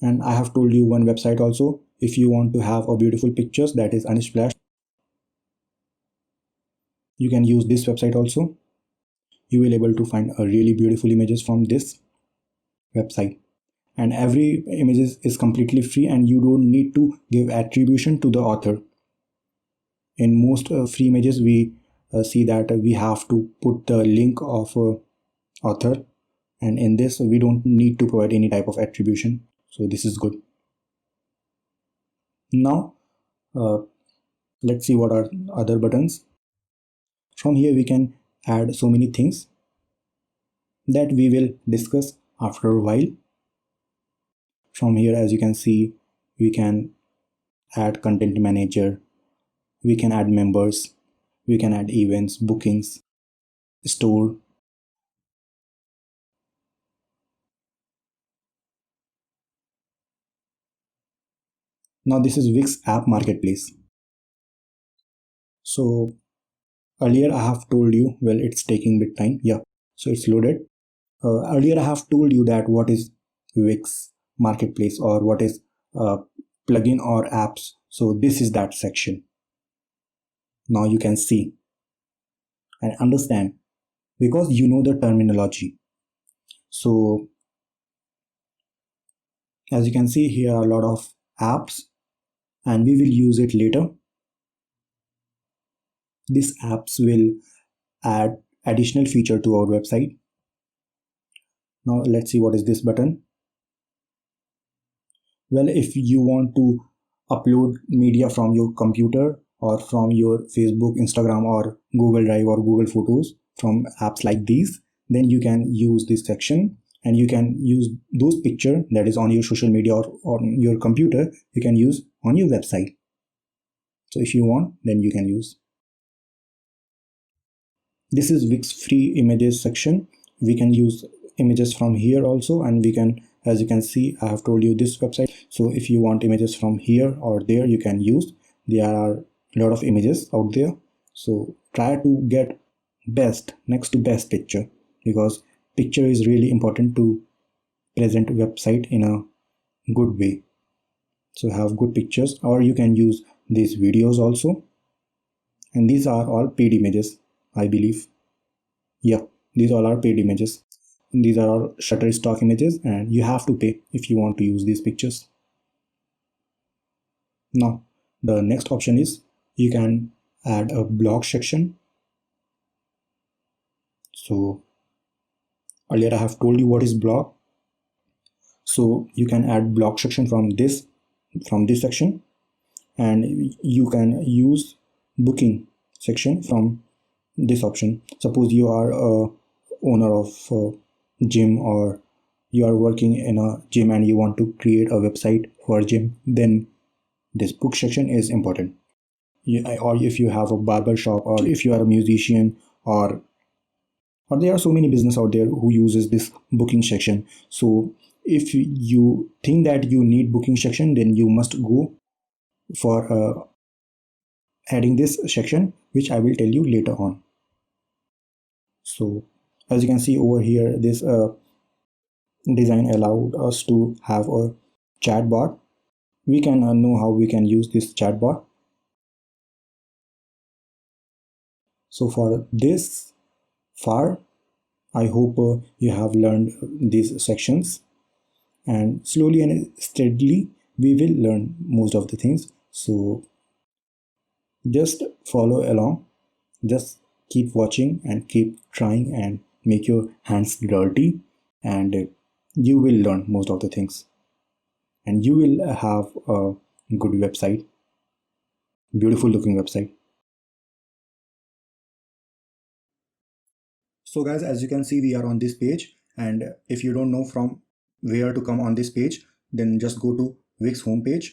And I have told you one website also, if you want to have a beautiful pictures, that is Unsplash. You can use this website also. You will able to find a really beautiful images from this website, and every images is completely free and you don't need to give attribution to the author. In most free images we see that we have to put the link of author, and in this we don't need to provide any type of attribution, so this is good. Now let's see what are other buttons. From here we can add so many things that we will discuss after a while. From here, as you can see, we can add content manager, we can add members, we can add events, bookings, store. Now this is Wix app marketplace. So earlier I have told you, well, it's taking bit time. Yeah, so it's loaded. Earlier I have told you that what is Wix marketplace or what is plugin or apps. So this is that section. Now you can see and understand because you know the terminology. So as you can see, here are a lot of apps and we will use it later. These apps will add additional feature to our website. Now let's see what is this button. Well, if you want to upload media from your computer or from your Facebook, Instagram, or Google Drive or Google Photos from apps like these, then you can use this section, and you can use those picture that is on your social media or on your computer, you can use on your website. So if you want, then you can use. This is Wix free images section. We can use images from here also, and we can, as you can see, I have told you this website. So if you want images from here or there, you can use. There are a lot of images out there. So try to get best, next to best picture, because picture is really important to present website in a good way. So have good pictures, or you can use these videos also. And these are all paid images, I believe. Yeah, these all are paid images. These are all Shutterstock images, and you have to pay if you want to use these pictures. Now, the next option is you can add a blog section. So earlier I have told you what is blog. So you can add blog section from this section, and you can use booking section from this option. Suppose you are a owner of a gym, or you are working in a gym and you want to create a website for a gym, then this book section is important. Or if you have a barber shop, or if you are a musician, or there are so many business out there who uses this booking section. So if you think that you need booking section, then you must go for adding this section, which I will tell you later on. So as you can see over here, this design allowed us to have a chatbot. We can know how we can use this chatbot. So for this far, I hope you have learned these sections, and slowly and steadily we will learn most of the things. So just follow along, just keep watching and keep trying and make your hands dirty, and you will learn most of the things, and you will have a good website, beautiful looking website. So guys, as you can see, we are on this page, and if you don't know from where to come on this page, then just go to Wix homepage,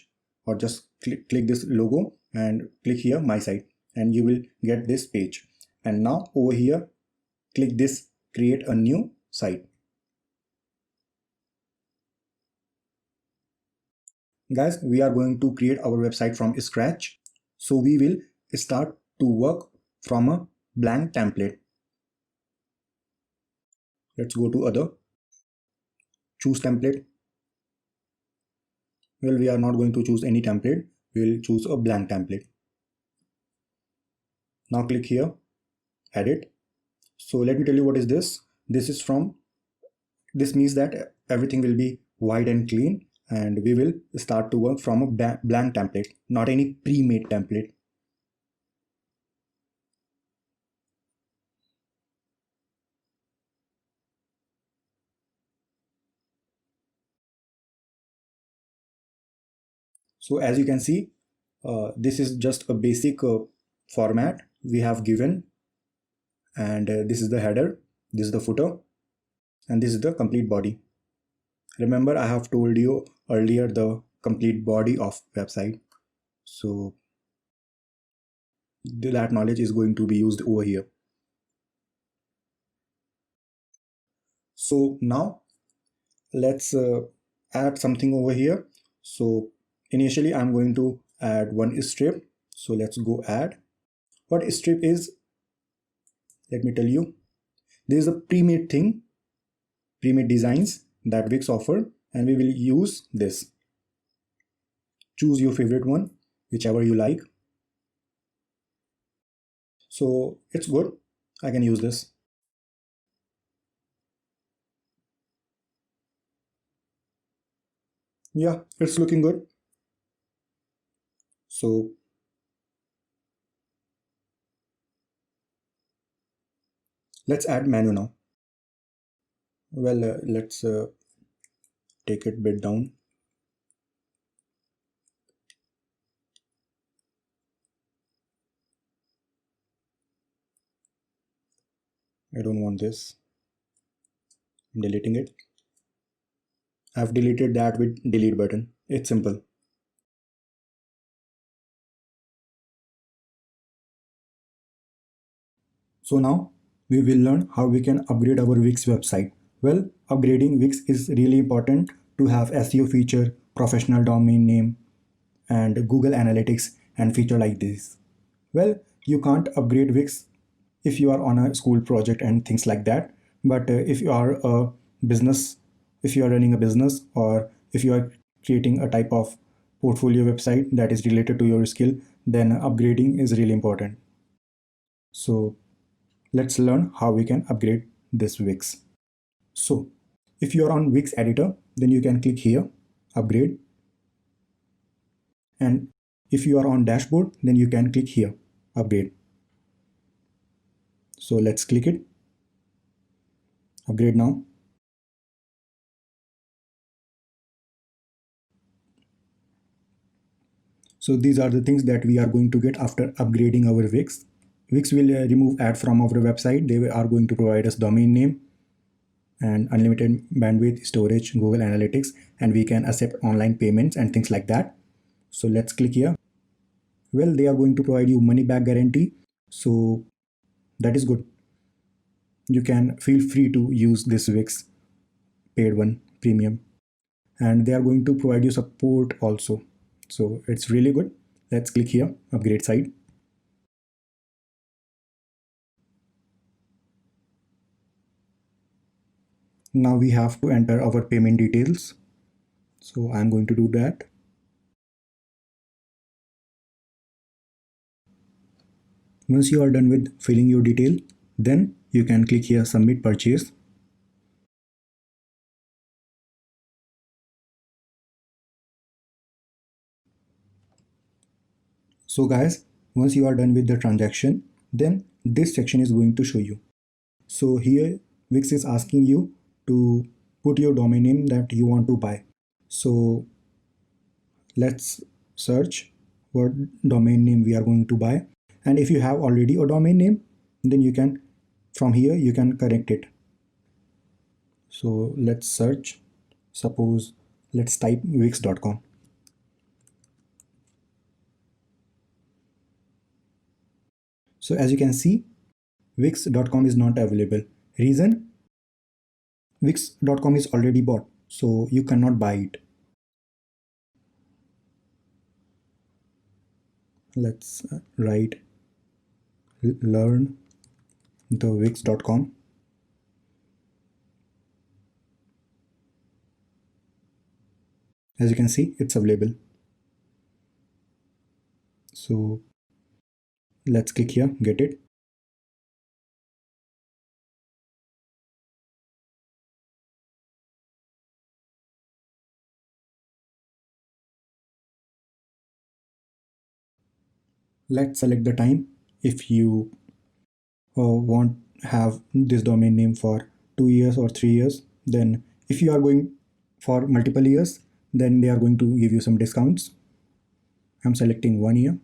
or just click this logo and click here my site, and you will get this page. And now over here, click this create a new site. Guys, we are going to create our website from scratch. So we will start to work from a blank template. Let's go to other, choose template. Well, we are not going to choose any template. We will choose a blank template. Now click here, edit. So let me tell you what is this. This means that everything will be white and clean, and we will start to work from a blank template, not any pre-made template. So as you can see, this is just a basic format we have given, and this is the header, this is the footer, and this is the complete body. Remember, I have told you earlier the complete body of website. So that knowledge is going to be used over here. So now let's add something over here. So initially I'm going to add one strip. So let's go add. What strip is, let me tell you. There is a pre-made thing, pre-made designs that Wix offer, and we will use this. Choose your favorite one, whichever you like. So it's good. I can use this. Yeah, it's looking good. So let's add menu now. Well, let's take it bit down. I don't want this. I'm deleting it. I've deleted that with delete button. It's simple. So now we will learn how we can upgrade our Wix website. Well, upgrading Wix is really important to have SEO feature, professional domain name, and Google Analytics and feature like this. Well, you can't upgrade Wix if you are on a school project and things like that. But if you are a business, if you are running a business, or if you are creating a type of portfolio website that is related to your skill, then upgrading is really important. So let's learn how we can upgrade this Wix. So if you are on Wix Editor, then you can click here, upgrade. And if you are on dashboard, then you can click here, upgrade. So let's click it, upgrade now. So these are the things that we are going to get after upgrading our Wix. Wix will remove ad from our website. They are going to provide us domain name and unlimited bandwidth, storage, Google Analytics, and we can accept online payments and things like that. So let's click here. Well, they are going to provide you money back guarantee. So that is good. You can feel free to use this Wix paid one premium, and they are going to provide you support also. So it's really good. Let's click here, upgrade site. Now we have to enter our payment details. So I'm going to do that. Once you are done with filling your detail, then you can click here submit purchase. So guys, once you are done with the transaction, then this section is going to show you. So here Wix is asking you to put your domain name that you want to buy. So let's search what domain name we are going to buy. And if you have already a domain name, then you can, from here you can correct it. So let's search, suppose let's type wix.com. So as you can see, wix.com is not available. Reason, wix.com is already bought, so you cannot buy it. Let's write learn the wix.com. As you can see, it's available. So let's click here, get it. Let's select the time. If you want have this domain name for 2 years or 3 years, then if you are going for multiple years, then they are going to give you some discounts. I'm selecting 1 year.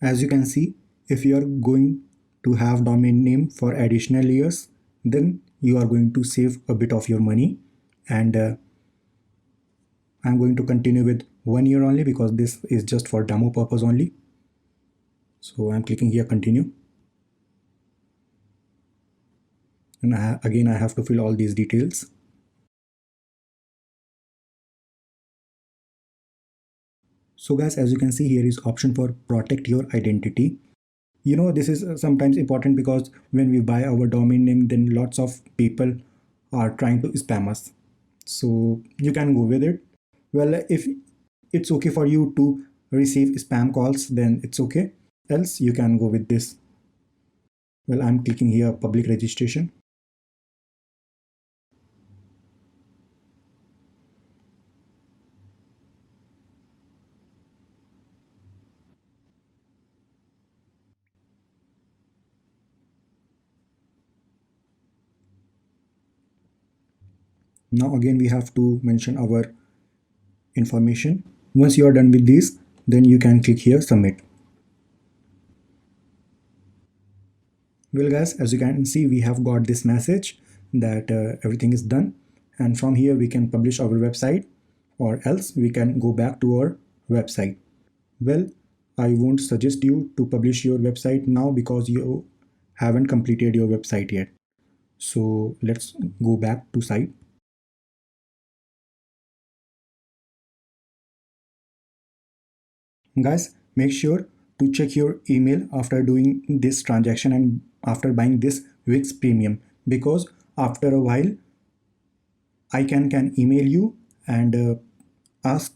As you can see, if you are going to have domain name for additional years, then you are going to save a bit of your money. And I'm going to continue with 1 year only because this is just for demo purpose only. So I'm clicking here, continue. And again, I have to fill all these details. So guys, as you can see, here is option for protect your identity. This is sometimes important because when we buy our domain name, then lots of people are trying to spam us. So you can go with it. Well, if it's okay for you to receive spam calls, then it's okay. Else you can go with this. Well, I'm clicking here public registration. Now again we have to mention our information. Once you are done with this, then you can click here submit. Well guys, as you can see, we have got this message that everything is done, and from here we can publish our website, or else we can go back to our website. Well, I won't suggest you to publish your website now because you haven't completed your website yet. So let's go back to site. Guys, make sure to check your email after doing this transaction and after buying this Wix Premium, because after a while can email you and ask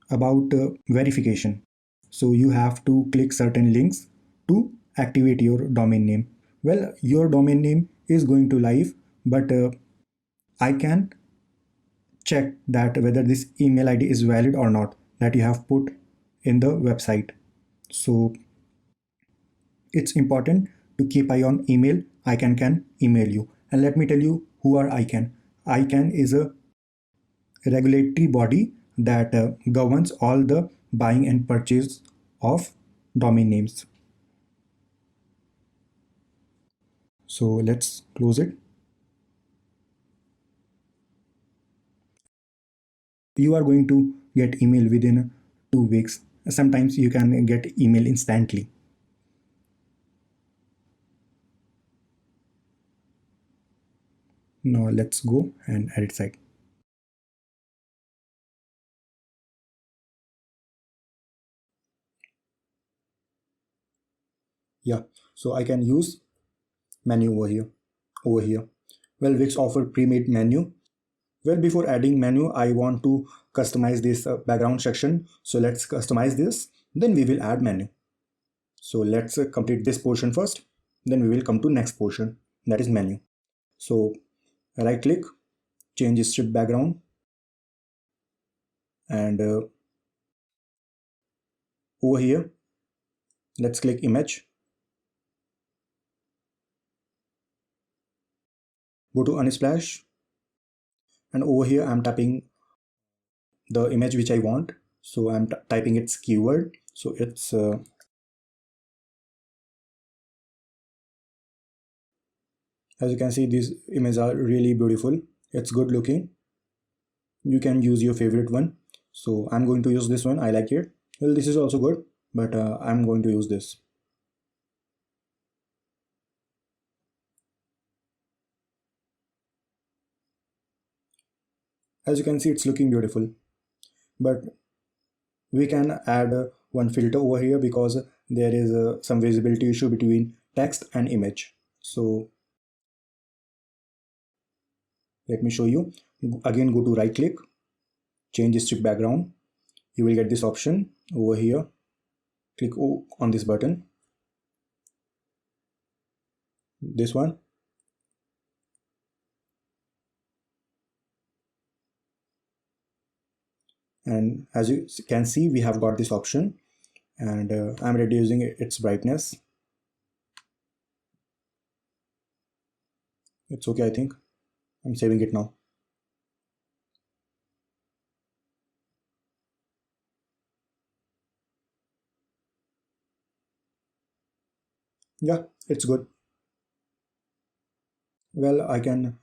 about verification. So you have to click certain links to activate your domain name. Well, your domain name is going to live, but I can check that whether this email ID is valid or not that you have put in the website. So it's important to keep eye on email. ICANN can email you. And let me tell you who are ICANN. ICANN is a regulatory body that governs all the buying and purchase of domain names. So let's close it. You are going to get email within 2 weeks. Sometimes you can get email instantly. Now let's go and edit site. Yeah, so I can use menu over here. Well, Wix offer pre-made menu. Well, before adding menu, I want to customize this background section. So let's customize this. Then we will add menu. So let's complete this portion first. Then we will come to next portion, that is menu. So right click, change strip background, and over here, let's click image. Go to Unsplash, and over here I'm typing the image which I want. So I'm typing its keyword. So it's as you can see, these images are really beautiful. It's good looking. You can use your favorite one. So I'm going to use this one. I like it. Well, this is also good, but I'm going to use this. As you can see, it's looking beautiful, but we can add one filter over here because there is some visibility issue between text and image. So let me show you. Again, go to right click, change strip background. You will get this option over here. Click on this button, this one, and as you can see, we have got this option, and I'm reducing its brightness. It's okay, I think. I'm saving it now. Yeah, it's good. Well, I can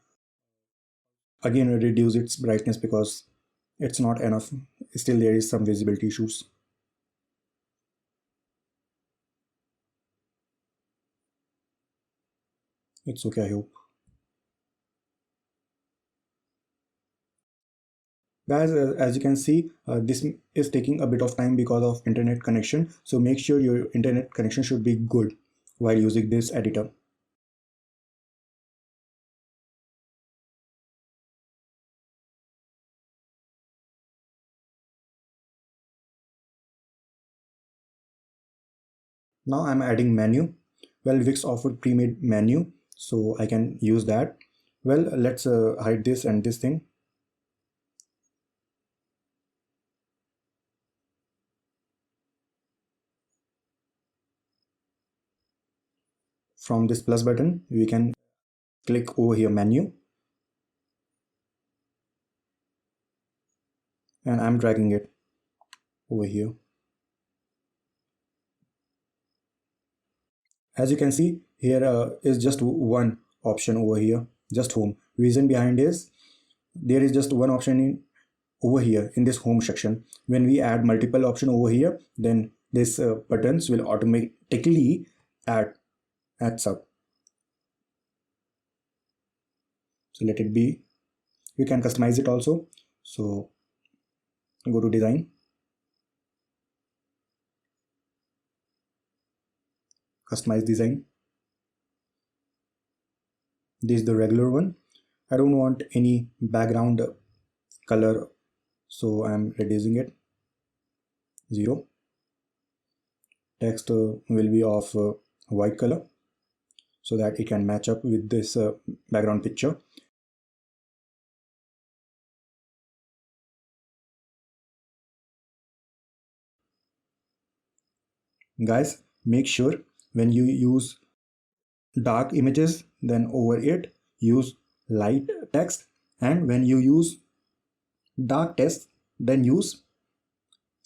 again reduce its brightness because it's not enough. Still there is some visibility issues. It's okay, I hope. Guys, as you can see, this is taking a bit of time because of internet connection. So make sure your internet connection should be good while using this editor. Now I'm adding menu. Well, Wix offered pre-made menu, so I can use that. Well, let's hide this and this thing. From this plus button, we can click over here menu. and I'm dragging it over here. As you can see here is just one option over here, just home. Reason behind is there is just one option in over here in this home section. When we add multiple option over here, then this buttons will automatically adds up. So let it be. We can customize it also. So go to design, customize design. This is the regular one. I don't want any background color, so I'm reducing it 0. Text will be of white color so that it can match up with this background picture. Guys, make sure when you use dark images, then over it use light text, and when you use dark text, then use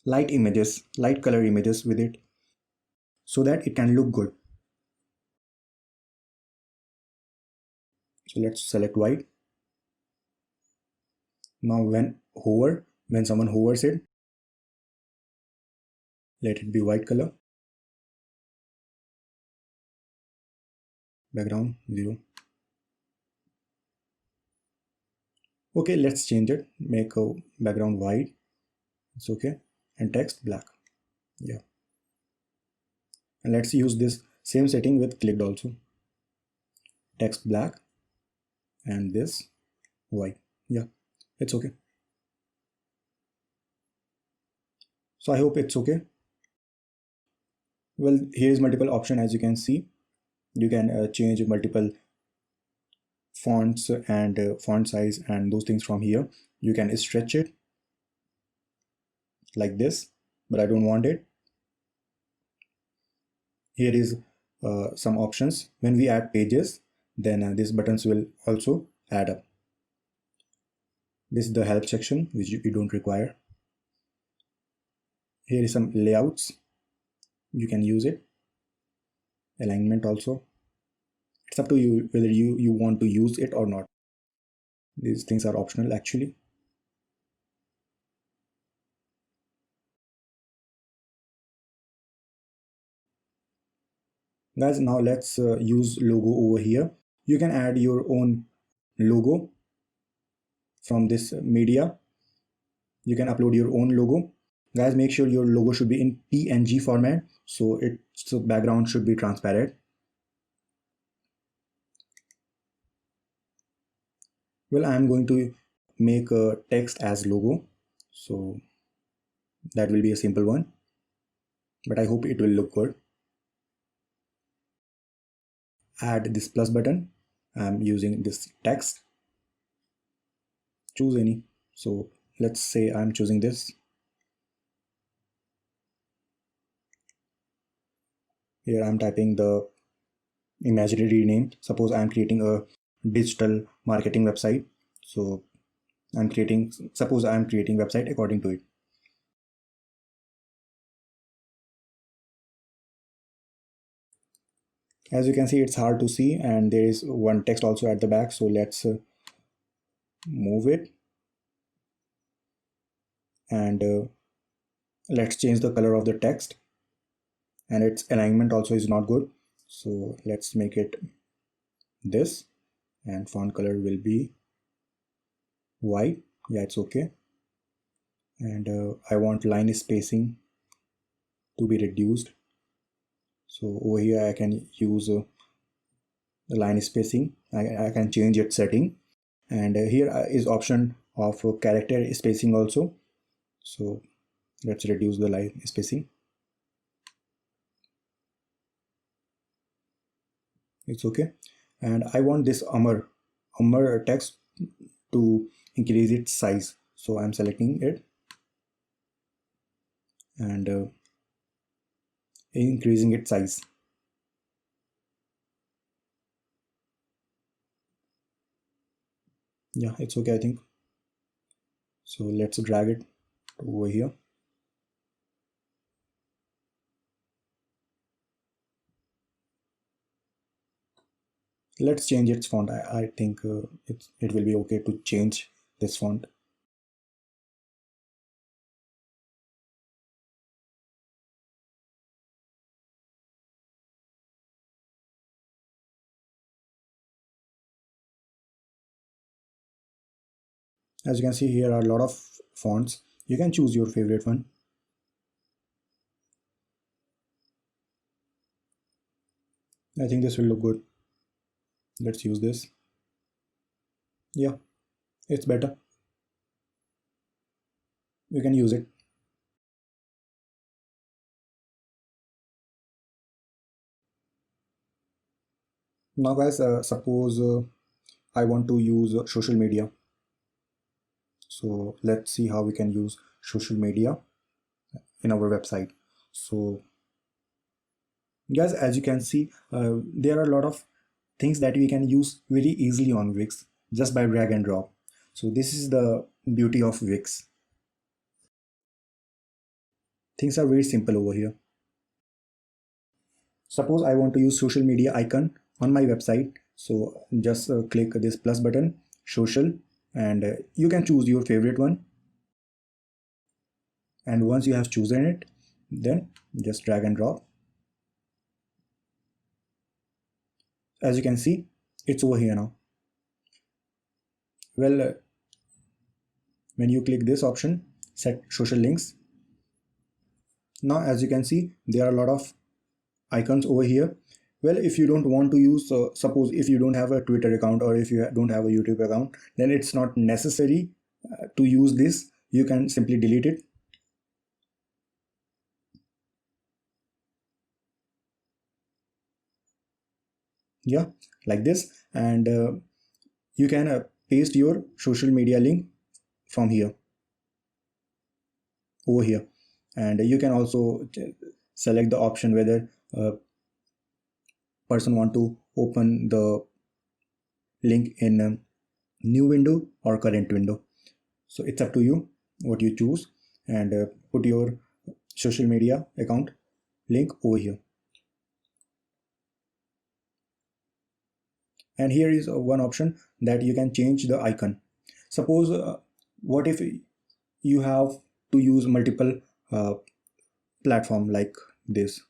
light images, light color images with it, so that it can look good. So let's select white. Now when someone hovers it, let it be white color. Background 0. Okay, let's change it. Make a background white. It's okay. And text black. Yeah. And let's use this same setting with clicked also. Text black and this white. Yeah, it's okay. So I hope it's okay. Well, here is multiple option. As you can see, you can change multiple fonts and font size and those things from here. You can stretch it like this, but I don't want it. Here is some options. When we add pages, then these buttons will also add up. This is the help section, which you don't require. Here is some layouts. You can use it. Alignment also. It's up to you whether you want to use it or not. These things are optional actually. Guys, now let's use logo over here. You can add your own logo from this media. You can upload your own logo. Guys, make sure your logo should be in PNG format, so its background should be transparent. Well, I'm going to make a text as logo, so that will be a simple one, but I hope it will look good. Add this plus button. I'm using this text. Choose any. So let's say I'm choosing this. Here I'm typing the imaginary name. Suppose I'm creating a digital marketing website. So suppose I'm creating website according to it. As you can see, it's hard to see, and there is one text also at the back. So let's move it, and let's change the color of the text, and its alignment also is not good. So let's make it this, and font color will be white. Yeah, it's okay. And I want line spacing to be reduced. So over here I can use the line spacing. I can change its setting, and here is option of character spacing also. So let's reduce the line spacing. It's okay. And I want this Umar text to increase its size, so I'm selecting it and increasing its size. Yeah, it's okay, I think. So let's drag it over here. Let's change its font. I think it will be okay to change this font. As you can see, here are a lot of fonts. You can choose your favorite one. I think this will look good. Let's use this. Yeah, it's better. You can use it. Now guys, suppose I want to use social media. So let's see how we can use social media in our website. So guys, as you can see, there are a lot of things that we can use very easily on Wix just by drag and drop. So this is the beauty of Wix. Things are very simple over here. Suppose I want to use social media icon on my website. So just click this plus button, social, and you can choose your favorite one. And once you have chosen it, then just drag and drop. As you can see, it's over here now. Well, when you click this option, set social links, now as you can see, there are a lot of icons over here. Well, if you don't want to use, suppose if you don't have a Twitter account or if you don't have a YouTube account, then it's not necessary to use this. You can simply delete it. Yeah, like this. And you can paste your social media link from here over here. And you can also select the option whether person want to open the link in a new window or current window. So it's up to you what you choose, and put your social media account link over here. And here is one option that you can change the icon. Suppose what if you have to use multiple platform like this.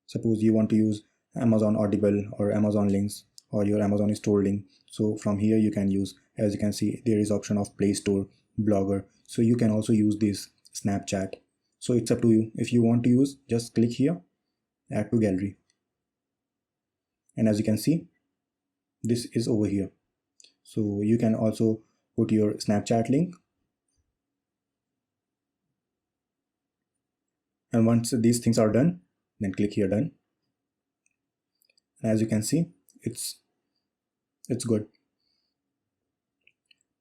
Suppose you want to use Amazon Audible or Amazon links or your Amazon store link. So from here you can use, as you can see, there is option of Play Store, Blogger. So you can also use this Snapchat. So it's up to you. If you want to use, just click here, add to gallery. And as you can see, this is over here. So you can also put your Snapchat link. And once these things are done, then click here done. And as you can see, it's good.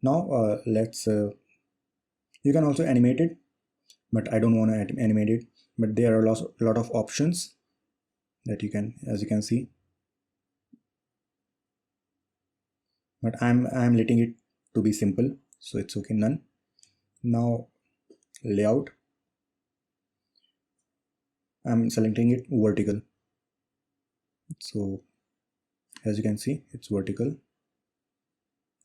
Now let's you can also animate it, but I don't want to animate it. But there are a lot of options that you can, as you can see. But I'm letting it to be simple, so it's okay. None. Now layout, I'm selecting it vertical. So as you can see, it's vertical,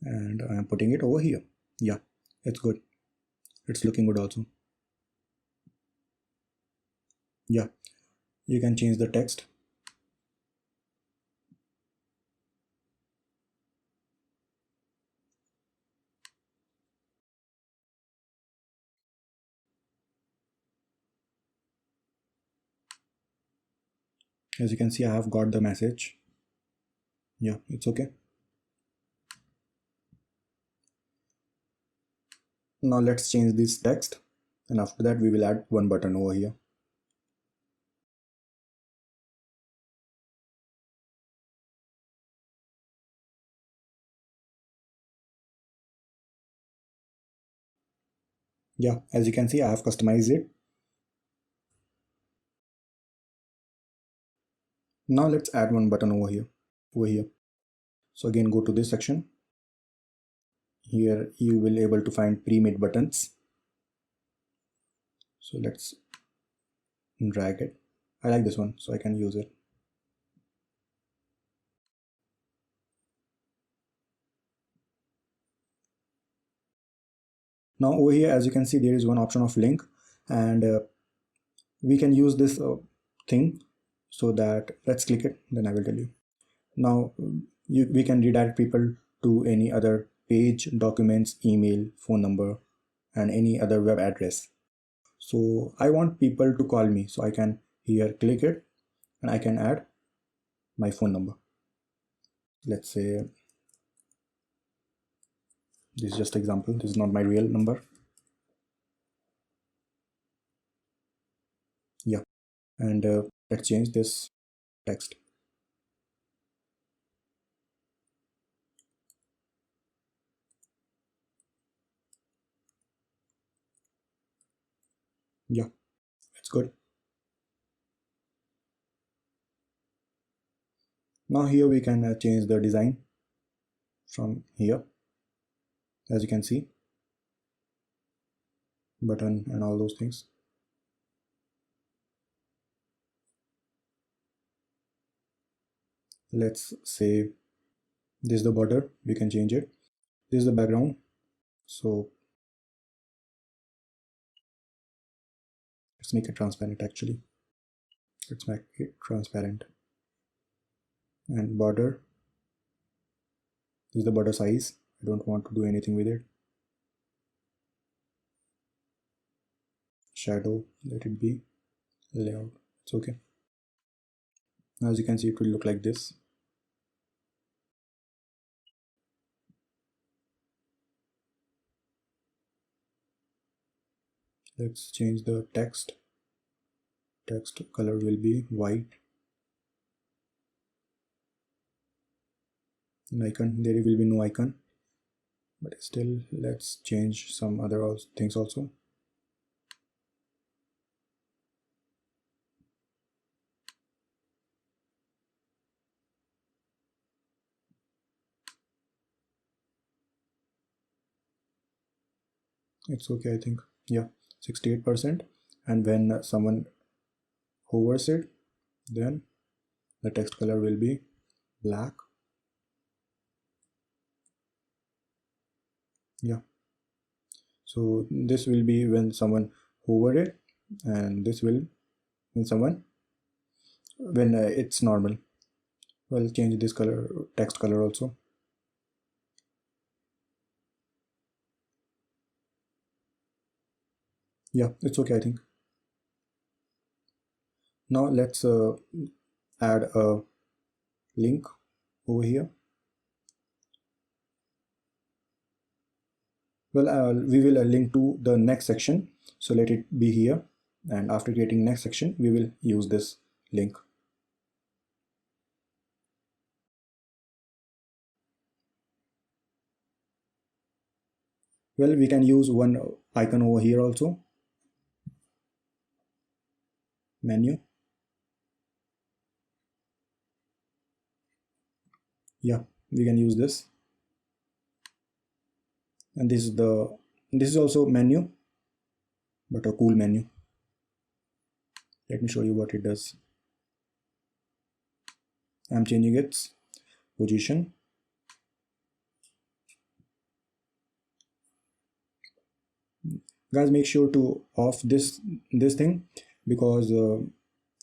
and I'm putting it over here. Yeah, it's good. It's looking good also. Yeah, you can change the text. As you can see, I have got the message. Yeah, it's okay. Now let's change this text, and after that we will add one button over here. Yeah, as you can see, I have customized it. Now let's add one button over here. So again, go to this section. Here you will able to find pre-made buttons. So let's drag it. I like this one, so I can use it. Now over here, as you can see, there is one option of link, and we can use this thing, so that let's click it, then I will tell you. Now we can redirect people to any other page, documents, email, phone number, and any other web address. So I want people to call me, so I can here click it, and I can add my phone number. Let's say this is just example, this is not my real number. Yeah, and let's change this text. Yeah, it's good. Now here we can change the design from here, as you can see, button and all those things. Let's say this is the border, we can change it. This is the background, so let's make it transparent. Actually, let's make it transparent. And border, this is the border size. I don't want to do anything with it. Shadow, let it be. Layout, it's okay. As you can see, it will look like this. Let's change the text. Text color will be white. An icon, there will be no icon, but still let's change some other things also. It's okay, I think. Yeah, 68%. And when someone hovers it, then the text color will be black. Yeah, so this will be when someone hover it, and this will when it's normal. Well, change this color, text color also. Yeah, it's okay, I think. Now let's add a link over here. Well, we will link to the next section, so let it be here, and after creating next section we will use this link. Well, we can use one icon over here also. Menu. Yeah, we can use this. And this is also menu, but a cool menu. Let me show you what it does. I'm changing its position. Guys, make sure to off this thing, because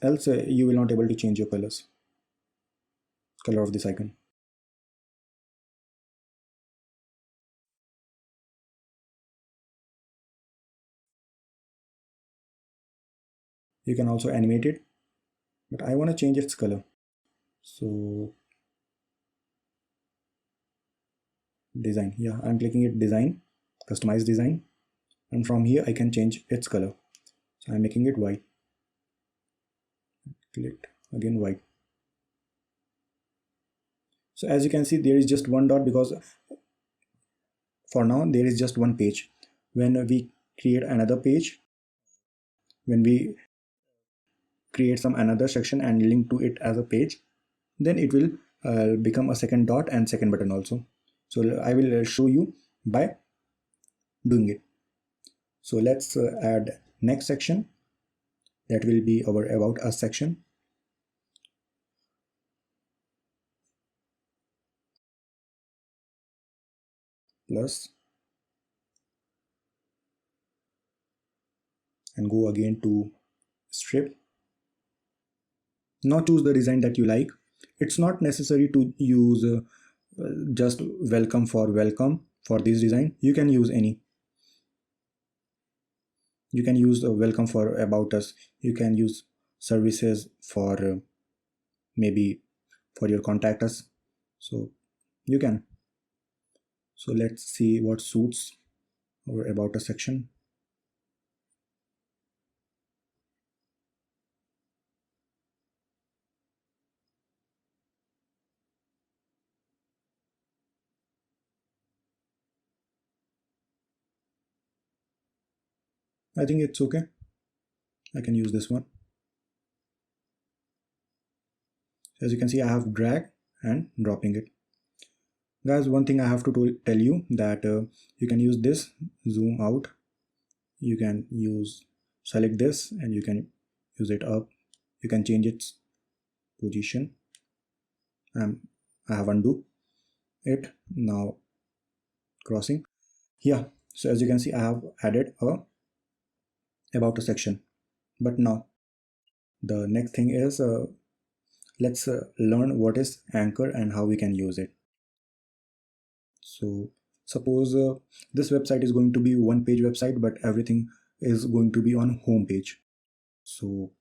else you will not able to change your color of this icon. You can also animate it, but I want to change its color. So design, yeah, I'm clicking it, design, customize design, and from here I can change its color. So I'm making it white. Click again, white. So as you can see, there is just one dot, because for now there is just one page. When we create another page, when we create some another section and link to it as a page, then it will become a second dot and second button also. So I will show you by doing it. So let's add next section, that will be our about us section. Plus, and go again to strip. Now choose the design that you like. It's not necessary to use just welcome for this design. You can use any. You can use welcome for about us. You can use services for maybe for your contact us. So you can. So let's see what suits our about us section. I think it's okay. I can use this one. As you can see, I have drag and dropping it. Guys, one thing I have to tell you that you can use this zoom out. You can use select this and you can use it up. You can change its position. I have undo it now. Crossing. Yeah. So as you can see, I have added a about a section. But now the next thing is let's learn what is anchor and how we can use it. So suppose this website is going to be one page website, but everything is going to be on home page. So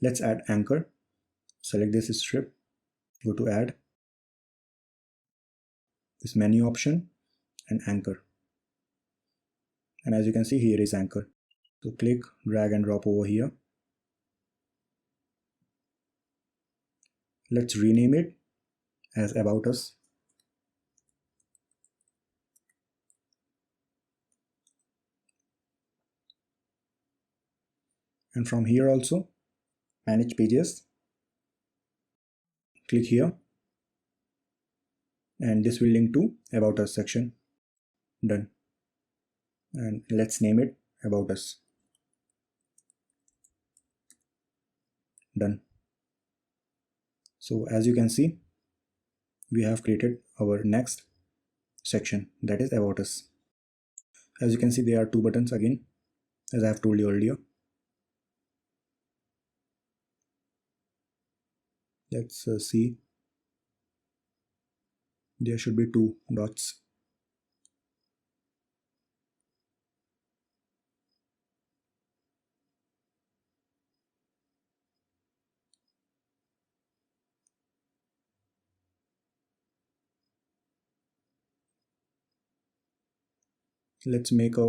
let's add anchor. Select this strip, go to add, this menu option and anchor. And as you can see, here is anchor. So click, drag and drop over here. Let's rename it as about us. And from here also, manage pages. Click here. And this will link to about us section. Done. And let's name it about us. Done. So as you can see, we have created our next section, that is about us. As you can see, there are two buttons again, as I have told you earlier. Let's see. There should be two dots. Let's make a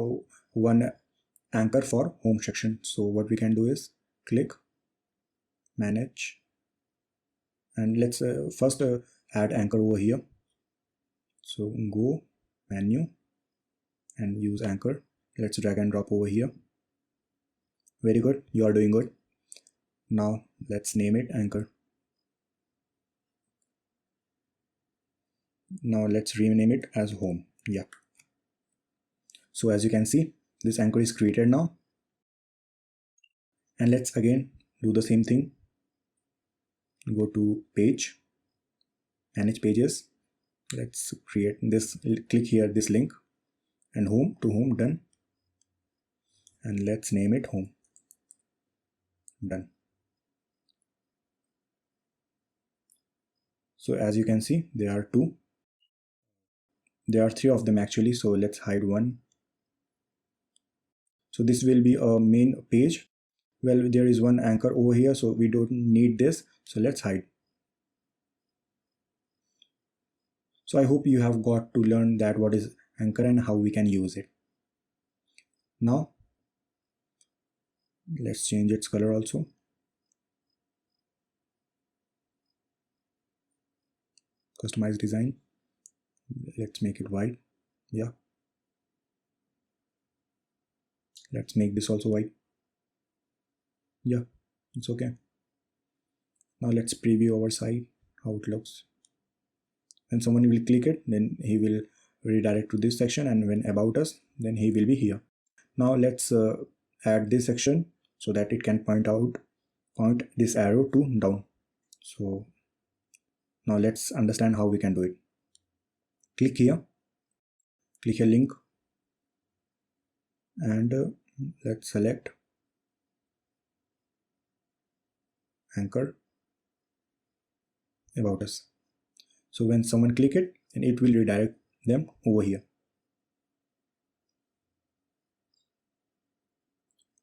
one anchor for home section. So what we can do is click, manage, and let's first add anchor over here. So go menu and use anchor. Let's drag and drop over here. Very good, you are doing good. Now let's name it anchor. Now let's rename it as home. Yeah. So as you can see, this anchor is created now. And let's again do the same thing. Go to page, manage pages. Let's create this, click here, this link, and home to home, done. And let's name it home. Done. So as you can see, there are three of them actually. So let's hide one. So this will be a main page. Well, there is one anchor over here, so we don't need this. So let's hide. So I hope you have got to learn that what is anchor and how we can use it. Now let's change its color also. Customize design. Let's make it white. Yeah. Let's make this also white. Yeah, it's okay. Now let's preview our site, how it looks. When someone will click it, then he will redirect to this section, and when about us, then he will be here. Now let's add this section so that it can point this arrow to down. So now let's understand how we can do it. Click here link, and let's select anchor about us. So when someone click it, then it will redirect them over here.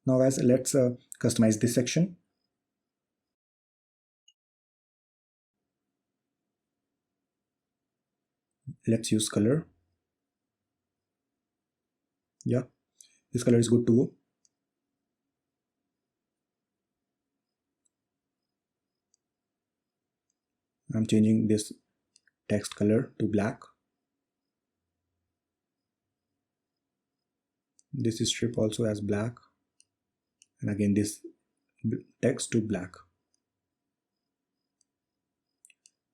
Now let's customize this section. Let's use color. Yeah, this color is good to go. I'm changing this text color to black. This strip also has black, and again this text to black.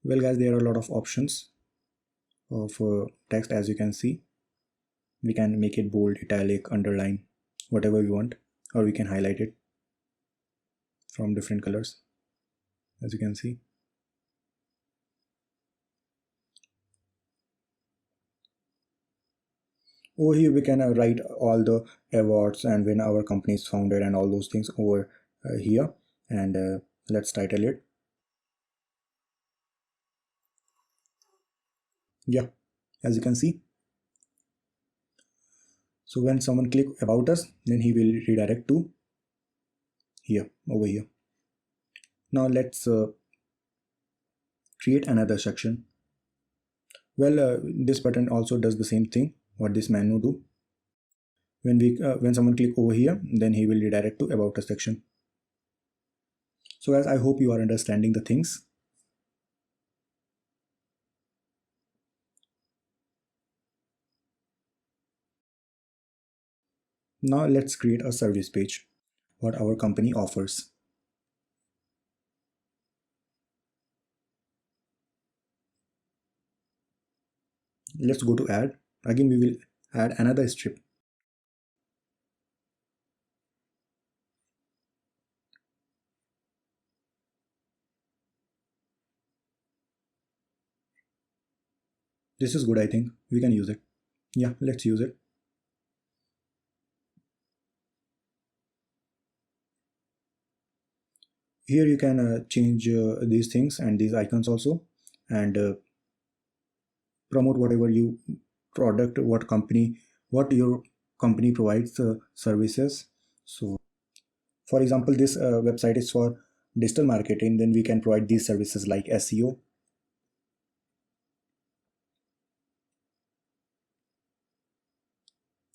Well guys, there are a lot of options of text. As you can see, we can make it bold, italic, underline, whatever we want, or we can highlight it from different colors, as you can see. Over here we can write all the awards and when our company is founded and all those things over here, and let's title it. Yeah, as you can see. So when someone click about us, then he will redirect to here, over here. Now let's create another section. Well, this button also does the same thing what this menu do. When someone click over here, then he will redirect to about us section. So guys, I hope you are understanding the things. Now let's create a service page, what our company offers. Let's go to add. Again, we will add another strip. This is good, I think. We can use it. Yeah, let's use it. Here you can change these things and these icons also, and promote whatever you product, what your company provides services. So for example, this website is for digital marketing, then we can provide these services like SEO,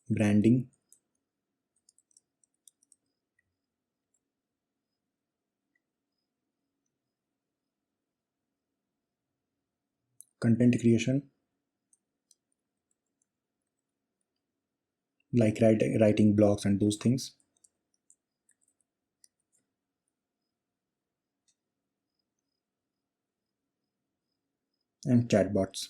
branding, content creation, like writing blogs and those things, and chatbots.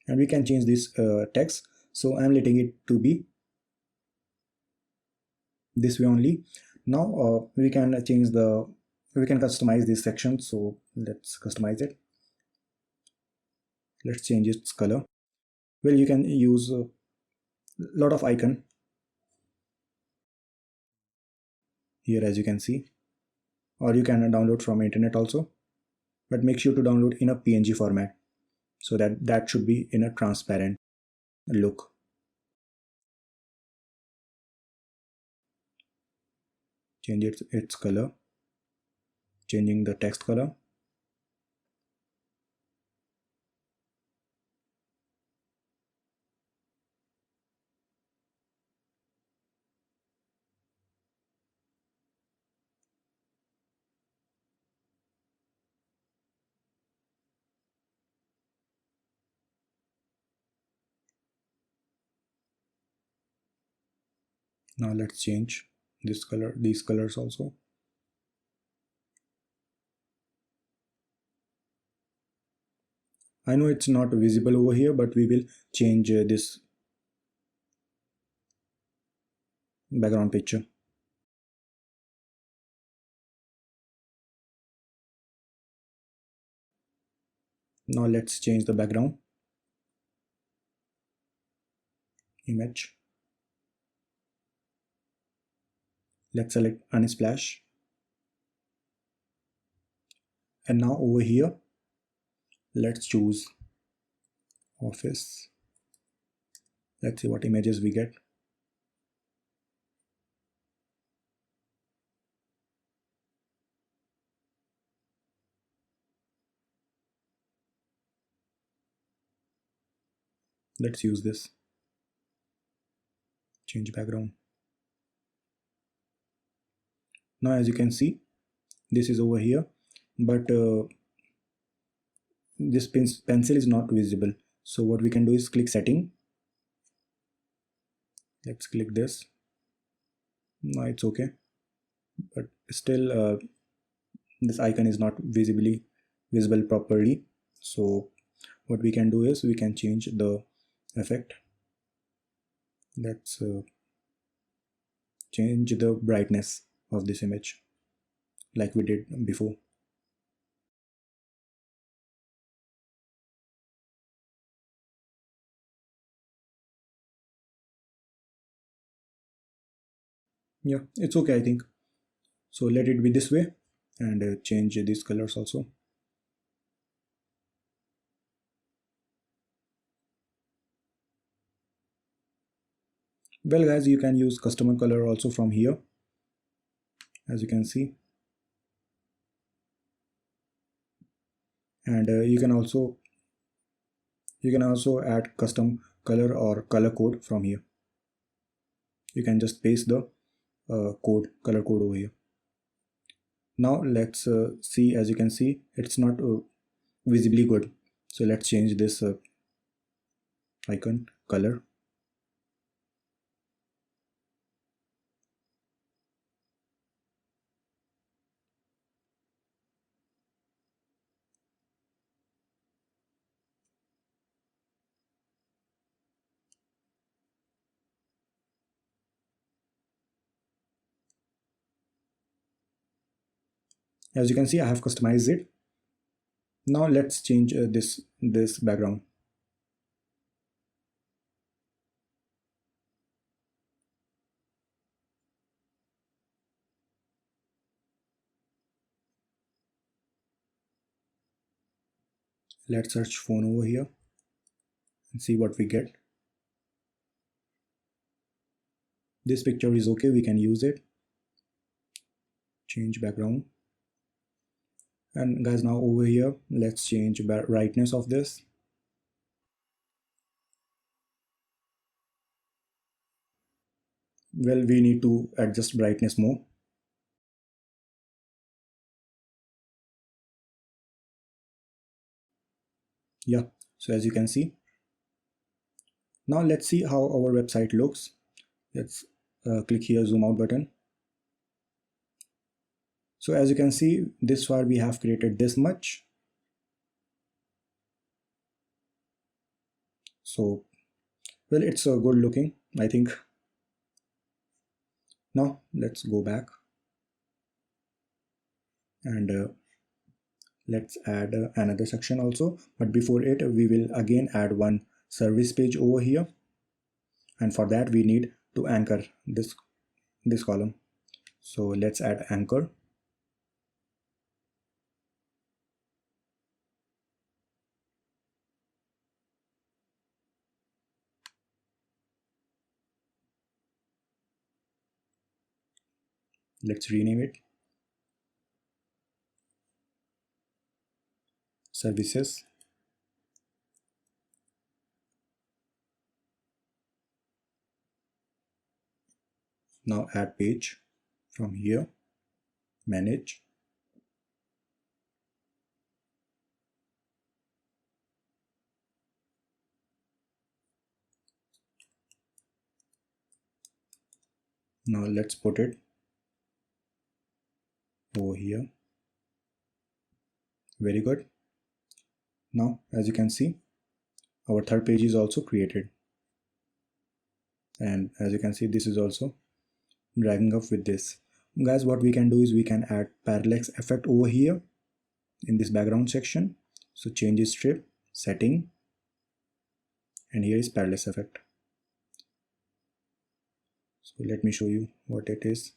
And we can change this text. So I'm letting it to be this way only. Now we can customize this section. So let's customize it. Let's change its color. Well, you can use a lot of icon here, as you can see, or you can download from internet also, but make sure to download in a PNG format, so that should be in a transparent look. Change its color, changing the text color. Now let's change this color, these colors also. I know it's not visible over here, but we will change this background picture. Now let's change the background image. Let's select Unsplash. And now over here, let's choose Office. Let's see what images we get. Let's use this. Change background. Now as you can see, this is over here, but this pencil is not visible. So what we can do is click setting. Let's click this. No, it's okay, but still this icon is not visible properly. So what we can do is we can change the effect. Let's change the brightness of this image like we did before. Yeah, it's okay, I think. So let it be this way, and change these colors also. Well guys, you can use custom color also from here, as you can see. And you can also add custom color or color code from here. You can just paste the color code over here. Now let's see. As you can see, it's not visibly good, so let's change this icon color. As you can see, I have customized it. Now let's change this background. Let's search phone over here and see what we get. This picture is okay, we can use it. Change background. And guys, now over here, let's change brightness of this. Well, we need to adjust brightness more. Yeah, so as you can see, now let's see how our website looks. Let's click here zoom out button. So as you can see, this far we have created this much. So well, it's a good looking, I think. Now let's go back and let's add another section also, but before it we will again add one service page over here, and for that we need to anchor this column. So let's add anchor. Let's rename it services. Now add page from here, manage. Now let's put it over here. Very good. Now as you can see, our third page is also created, and as you can see, this is also dragging up with this. Guys, what we can do is we can add parallax effect over here in this background section. So change strip, setting, and here is parallax effect. So let me show you what it is.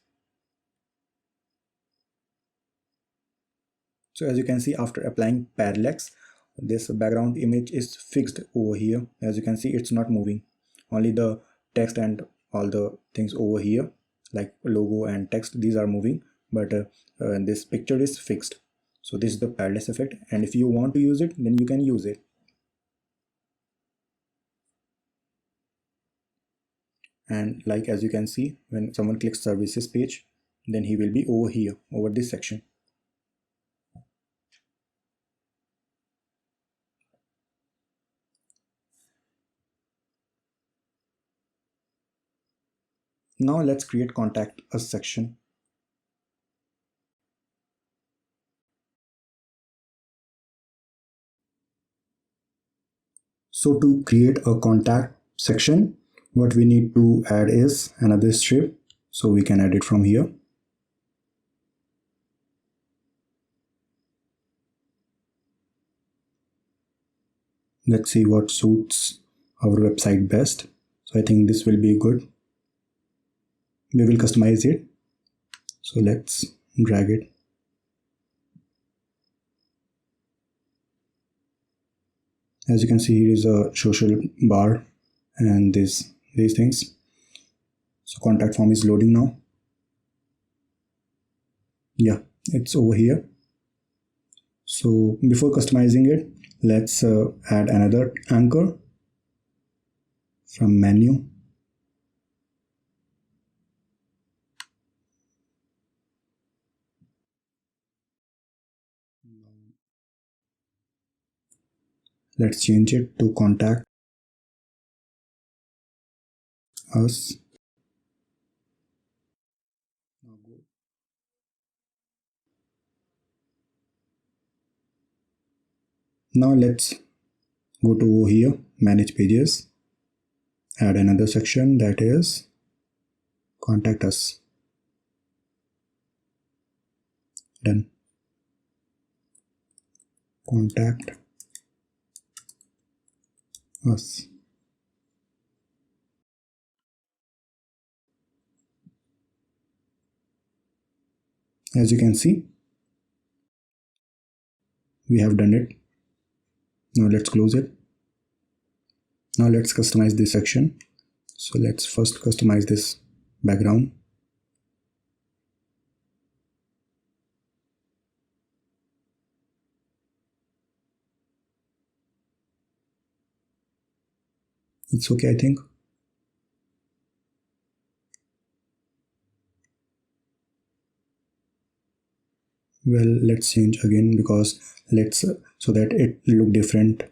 So as you can see, after applying parallax, this background image is fixed over here. As you can see, it's not moving. Only the text and all the things over here like logo and text, these are moving, but this picture is fixed. So this is the parallax effect, and if you want to use it, then you can use it. And like as you can see, when someone clicks services page, then he will be over here, over this section. Now let's create contact us section. So to create a contact section, what we need to add is another strip. So we can add it from here. Let's see what suits our website best. So I think this will be good. We will customize it. So let's drag it. As you can see, here is a social bar and these things. So contact form is loading now. Yeah, it's over here. So before customizing it, let's add another anchor from menu. Let's change it to contact us. Now let's go to over here, manage pages, add another section, that is contact us. Done. Contact us. As you can see, we have done it. Now let's close it. Now let's customize this section. So let's first customize this background. It's okay, I think. Well, let's change again, because let's so that it look different.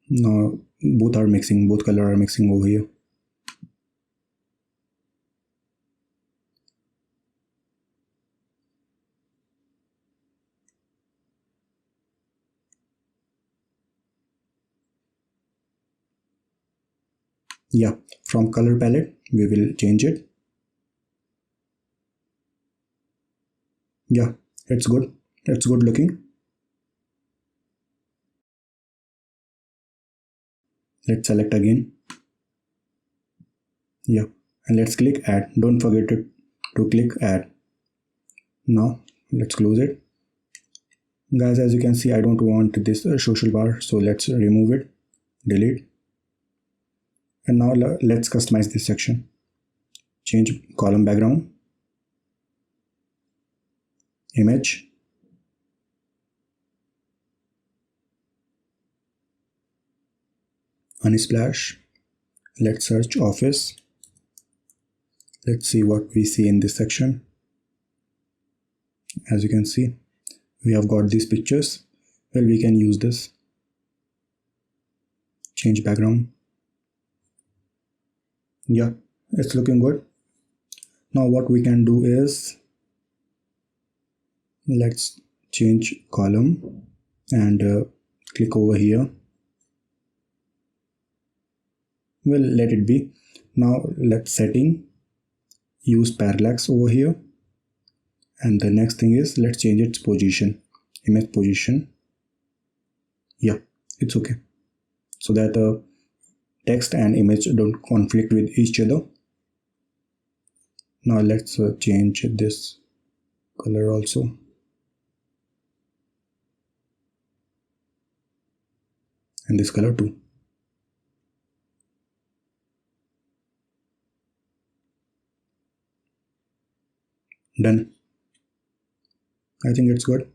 Now both are mixing, both color are mixing over here. Yeah, from color palette we will change it. Yeah, it's good. It's good looking. Let's select again. Yeah, and let's click add. Don't forget to click add. Now let's close it. Guys, as you can see, I don't want this social bar, so let's remove it, delete. And now let's customize this section. Change column background, image, unsplash. Let's search office. Let's see what we see in this section. As you can see, we have got these pictures. Well, we can use this. Change background. Yeah, it's looking good. Now what we can do is, let's change column and click over here. Well, let it be. Now let's setting, use parallax over here, and the next thing is let's change its position, image position. Yeah, it's okay, so that the text and image don't conflict with each other. Now let's change this color also, and this color too. Done. I think it's good.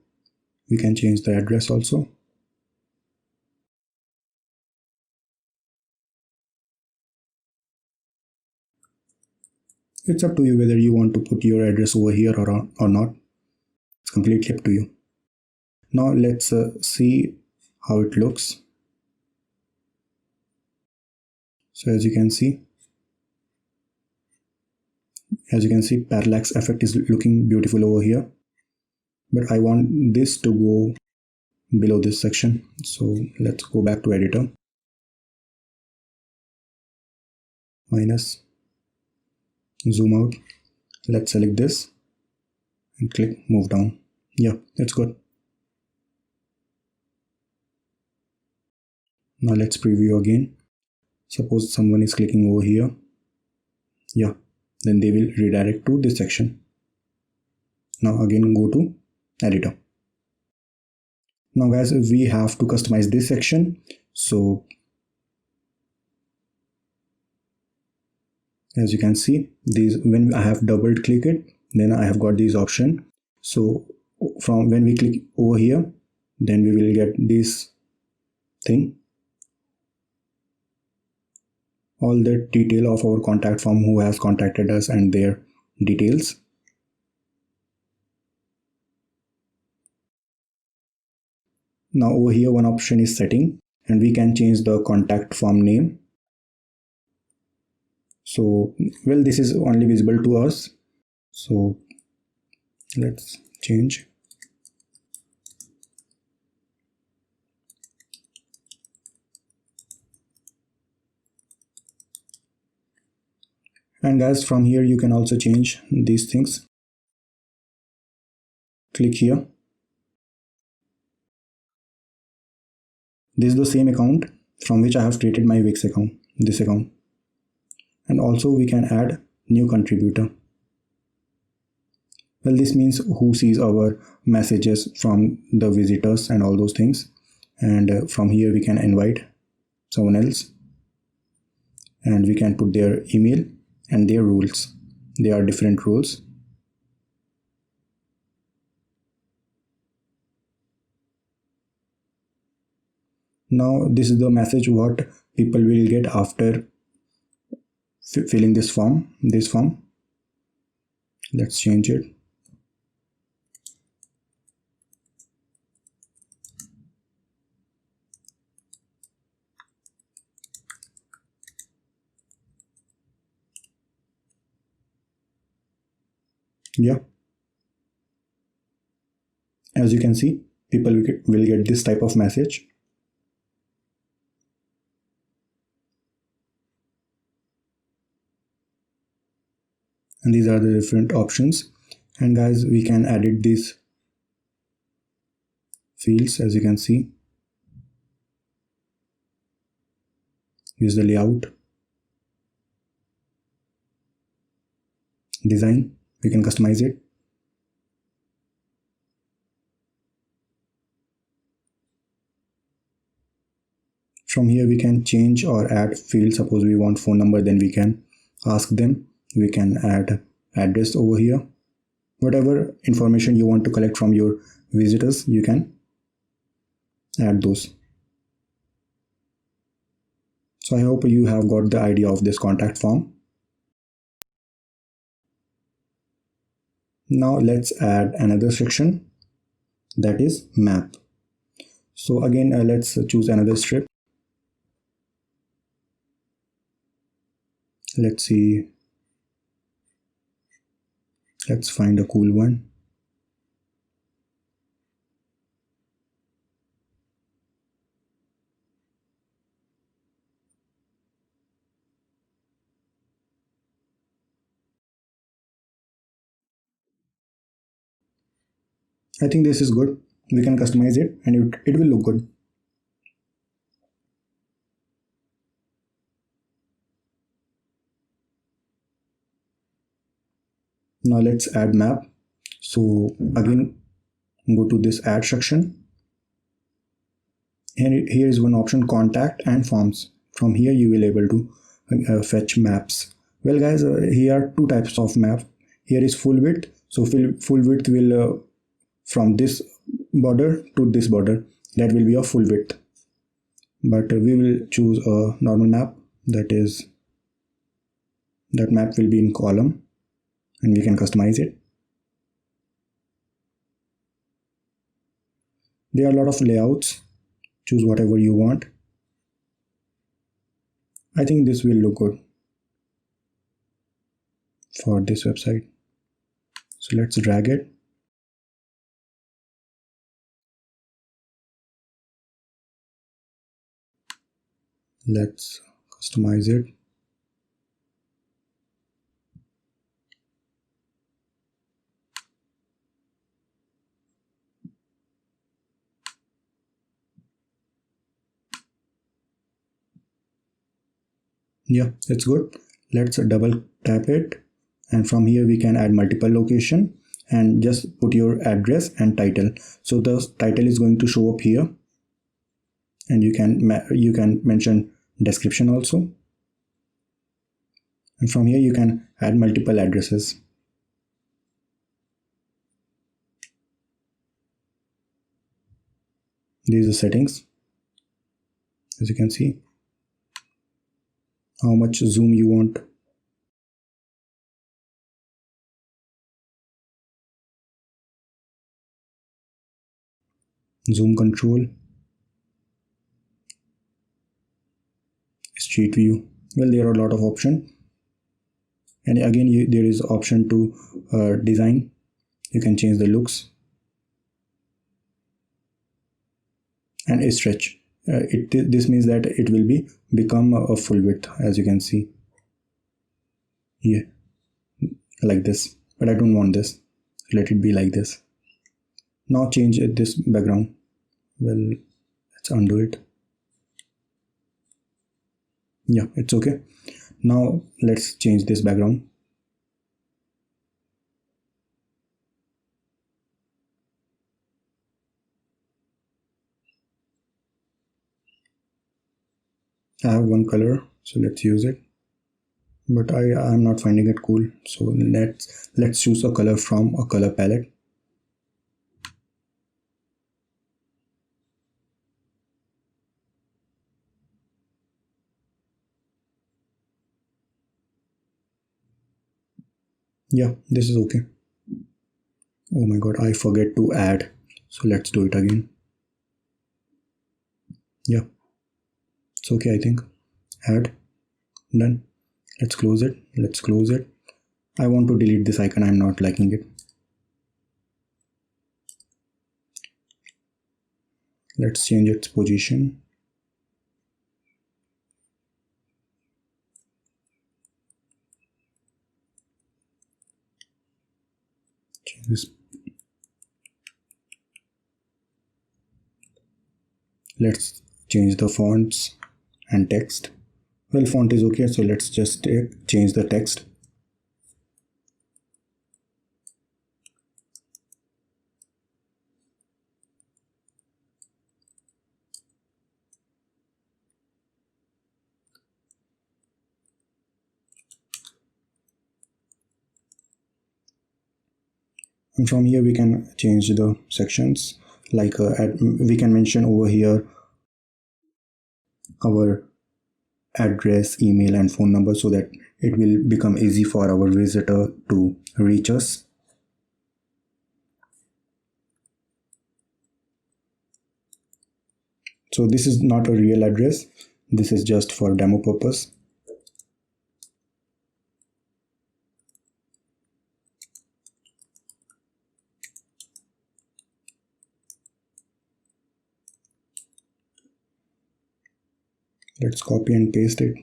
We can change the address also. It's up to you whether you want to put your address over here or not. It's completely up to you. Now let's see how it looks. So as you can see, parallax effect is looking beautiful over here, but I want this to go below this section. So let's go back to editor, minus, zoom out. Let's select this and click move down. Yeah, that's good. Now let's preview again. Suppose someone is clicking over here. Yeah, then they will redirect to this section. Now again go to editor. Now guys, we have to customize this section. So as you can see, these, when I have double clicked it, then I have got these option. So from when we click over here, then we will get this thing, all the detail of our contact form, who has contacted us and their details. Now over here one option is setting, and we can change the contact form name. So well, this is only visible to us, so let's change. And guys, from here you can also change these things. Click here. This is the same account from which I have created my Wix account, this account. And also we can add new contributor. Well, this means who sees our messages from the visitors and all those things. And from here we can invite someone else, and we can put their email and their rules. They are different rules. Now this is the message what people will get after filling this form. Let's change it. Yeah, as you can see, people will get this type of message. And these are the different options. And guys, we can edit these fields. As you can see, use the layout, design, we can customize it. From here we can change or add fields. Suppose we want phone number, then we can ask them. We can add address over here. Whatever information you want to collect from your visitors, you can add those. So I hope you have got the idea of this contact form. Now let's add another section, that is map. So again, let's choose another strip. Let's see, let's find a cool one. I think this is good. We can customize it and it will look good. Now let's add map. So again, go to this add section. And here is one option, contact and forms. From here you will able to fetch maps. Well guys, here are two types of map. Here is full width. So full width will from this border to this border, that will be a full width. But we will choose a normal map, that map will be in column and we can customize it. There are a lot of layouts. Choose whatever you want. I think this will look good for this website. So let's drag it. Let's customize it. Yeah, it's good. Let's double tap it, and from here we can add multiple location and just put your address and title. So the title is going to show up here, and you can mention description also. And from here you can add multiple addresses. These are settings. As you can see, how much zoom you want. Zoom control. Street view. Well, there are a lot of options. And again, there is option to design. You can change the looks and a stretch. This means that it will become a full width, as you can see here, like this. But I don't want this. Let it be like this. Now change this background. Well, let's undo it. Yeah, it's okay. Now let's change this background. I have one color, so let's use it. But I'm not finding it cool. So let's choose a color from a color palette. Yeah, this is okay. Oh my god, I forget to add. So let's do it again. Yeah, it's okay, I think. Add. Done. Let's close it. Let's close it. I want to delete this icon. I'm not liking it. Let's change its position. Change this. Let's change the fonts and text. Well, font is okay, so let's just change the text. And from here we can change the sections, like we can mention over here our address, email and phone number, so that it will become easy for our visitor to reach us. So this is not a real address, this is just for demo purpose. Let's copy and paste it.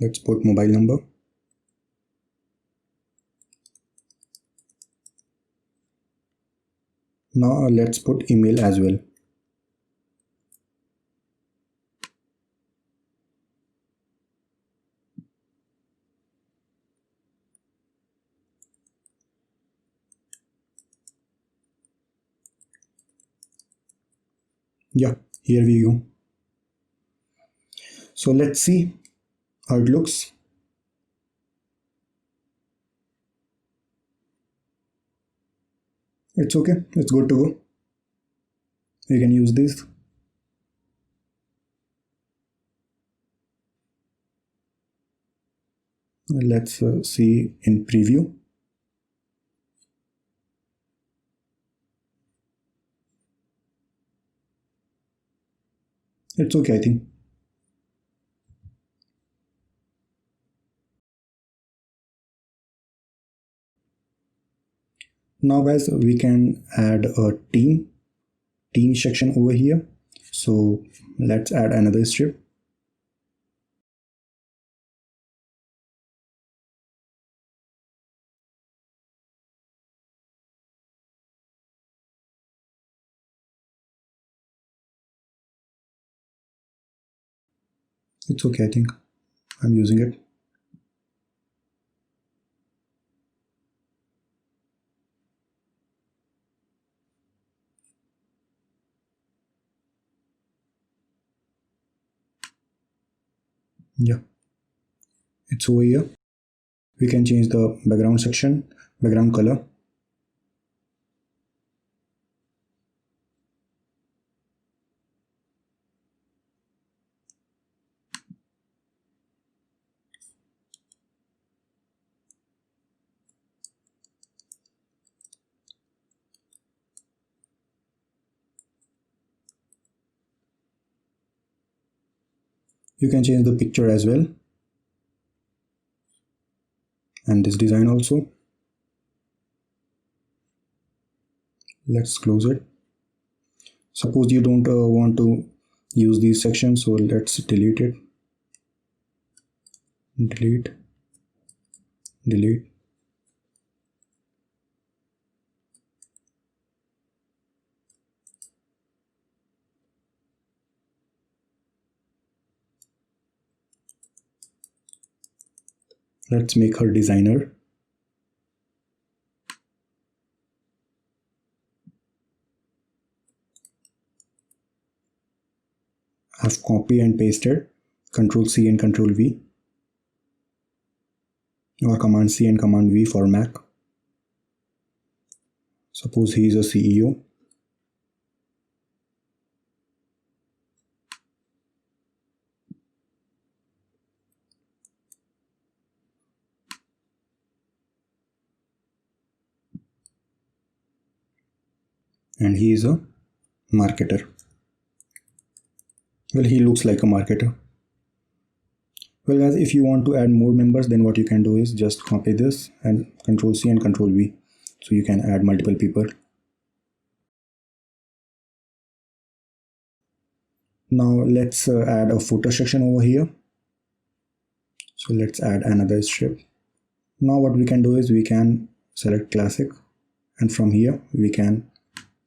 Let's put mobile number. Now let's put email as well. Yeah, here we go. So let's see how it looks. It's okay, it's good to go. You can use this. Let's see in preview. It's okay, I think. Now guys, we can add a team section over here. So let's add another strip. It's okay, I think. I'm using it. Yeah, it's over here. We can change the background section, background color. You can change the picture as well, and this design also. Let's close it. Suppose you don't want to use these sections, so let's delete it. Delete. Let's make her designer. I've copy and pasted Control C and Control V, or Command C and Command V for Mac. Suppose he is a CEO. And he is a marketer. Well, he looks like a marketer. Well guys, if you want to add more members, then what you can do is just copy this and Control C and Control V. So you can add multiple people. Now let's add a footer section over here. So let's add another strip. Now what we can do is we can select classic, and from here we can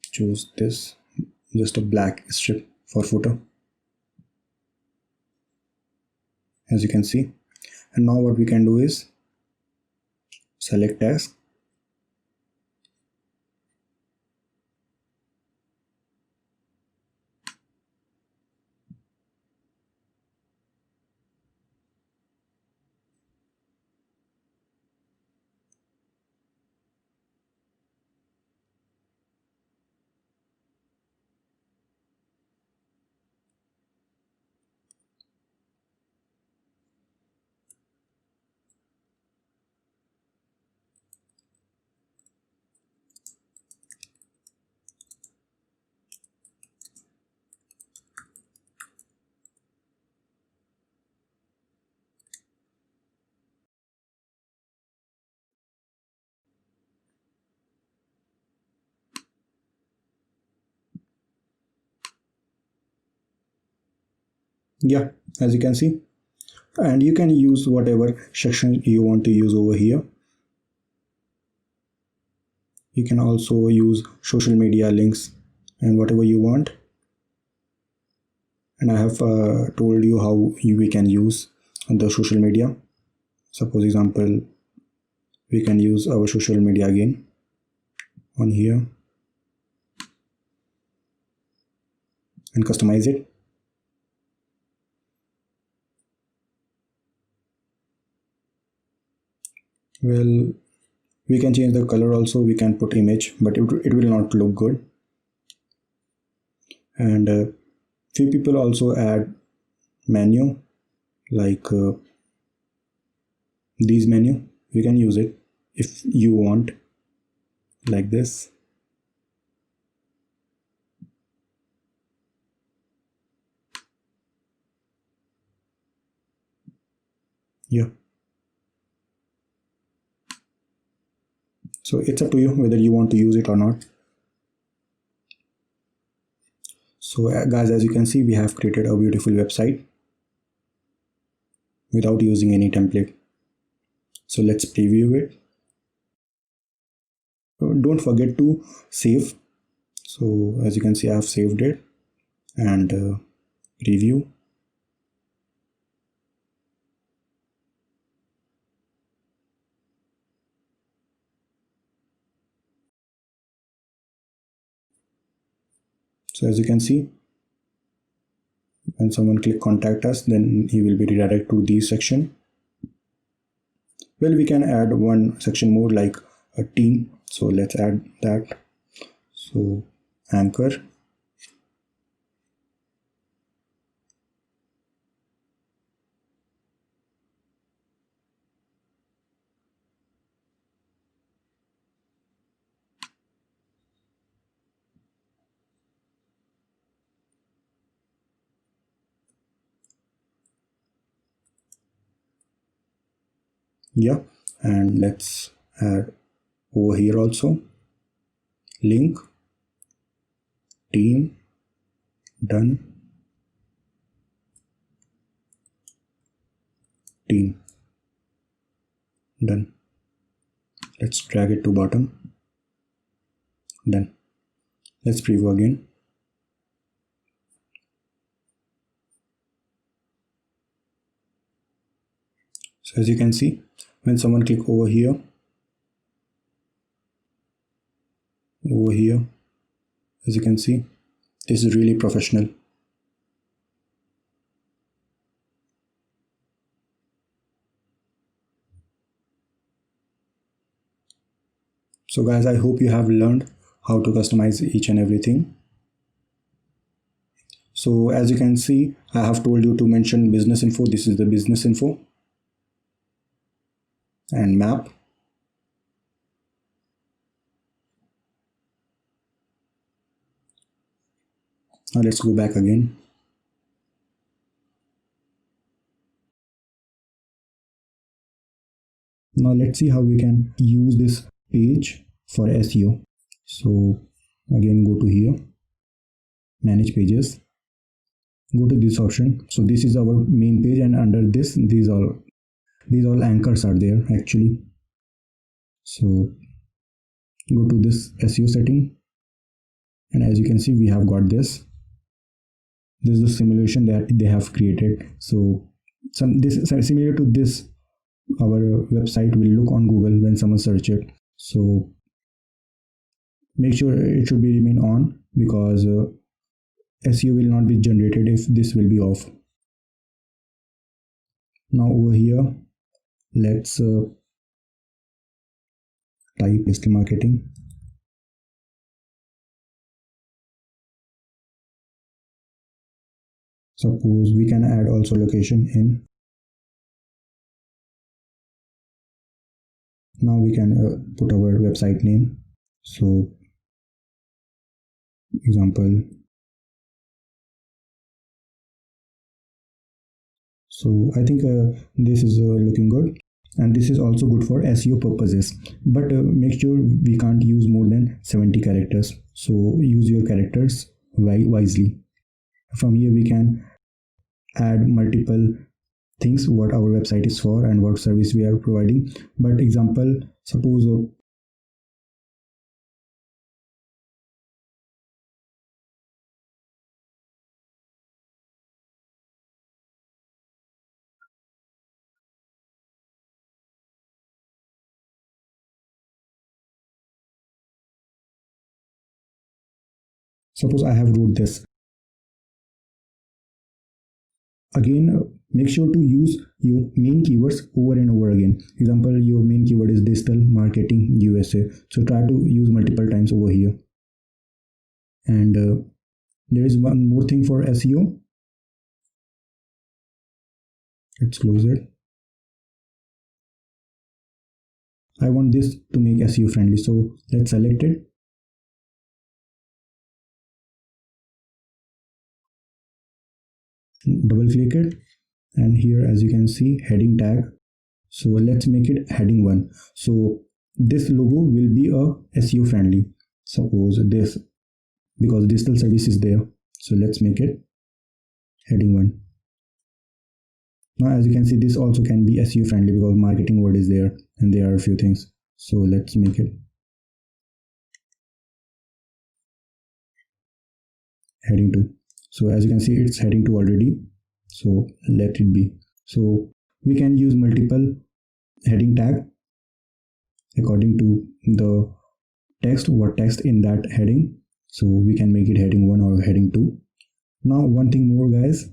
choose this, just a black strip for footer, as you can see. And now what we can do is select text, yeah, as you can see. And you can use whatever section you want to use over here. You can also use social media links and whatever you want. And I have told you how we can use the social media. Suppose example, we can use our social media again on here and customize it. Well, we can change the color also. We can put image, but it will not look good. And few people also add menu, like these menu. You can use it if you want, like this. Yeah. So it's up to you whether you want to use it or not. So guys, as you can see, we have created a beautiful website without using any template. So let's preview it. Don't forget to save. So as you can see, I have saved it and preview. So as you can see, when someone click contact us, then he will be redirected to this section. Well, we can add one section more, like a team. So let's add that. So anchor. Yeah, and let's add over here also link, team, done, team, done. Let's drag it to bottom, done. Let's preview again. So as you can see, when someone click over here, as you can see, this is really professional. So guys, I hope you have learned how to customize each and everything. So as you can see, I have told you to mention business info. This is the business info and map. Now let's go back again. Now let's see how we can use this page for SEO. So again, go to here, manage pages, go to this option. So this is our main page, and under this, these all anchors are there actually. So go to this SEO setting, and as you can see, we have got this. This is the simulation that they have created. So this similar to this, our website will look on Google when someone search it. So make sure it should be remain on, because SEO will not be generated if this will be off. Now over here, let's type digital marketing. Suppose we can add also location in. Now we can put our website name. So example. So I think this is looking good, and this is also good for SEO purposes, but make sure we can't use more than 70 characters. So use your characters wisely. From here we can add multiple things what our website is for and what service we are providing. But example, suppose I have wrote this again. Make sure to use your main keywords over and over again. Example, your main keyword is digital marketing USA, so try to use multiple times over here. And there is one more thing for SEO. Let's close it. I want this to make SEO friendly, so let's select it. Double click it, and here as you can see heading tag, so let's make it heading 1. So this logo will be a SEO friendly. Suppose this, because digital service is there, so let's make it heading 1. Now as you can see, this also can be SEO friendly because marketing word is there and there are a few things. So let's make it heading 2. So as you can see, it's heading 2 already, so let it be. So we can use multiple heading tag according to the text, what text in that heading. So we can make it heading 1 or heading 2. Now one thing more guys,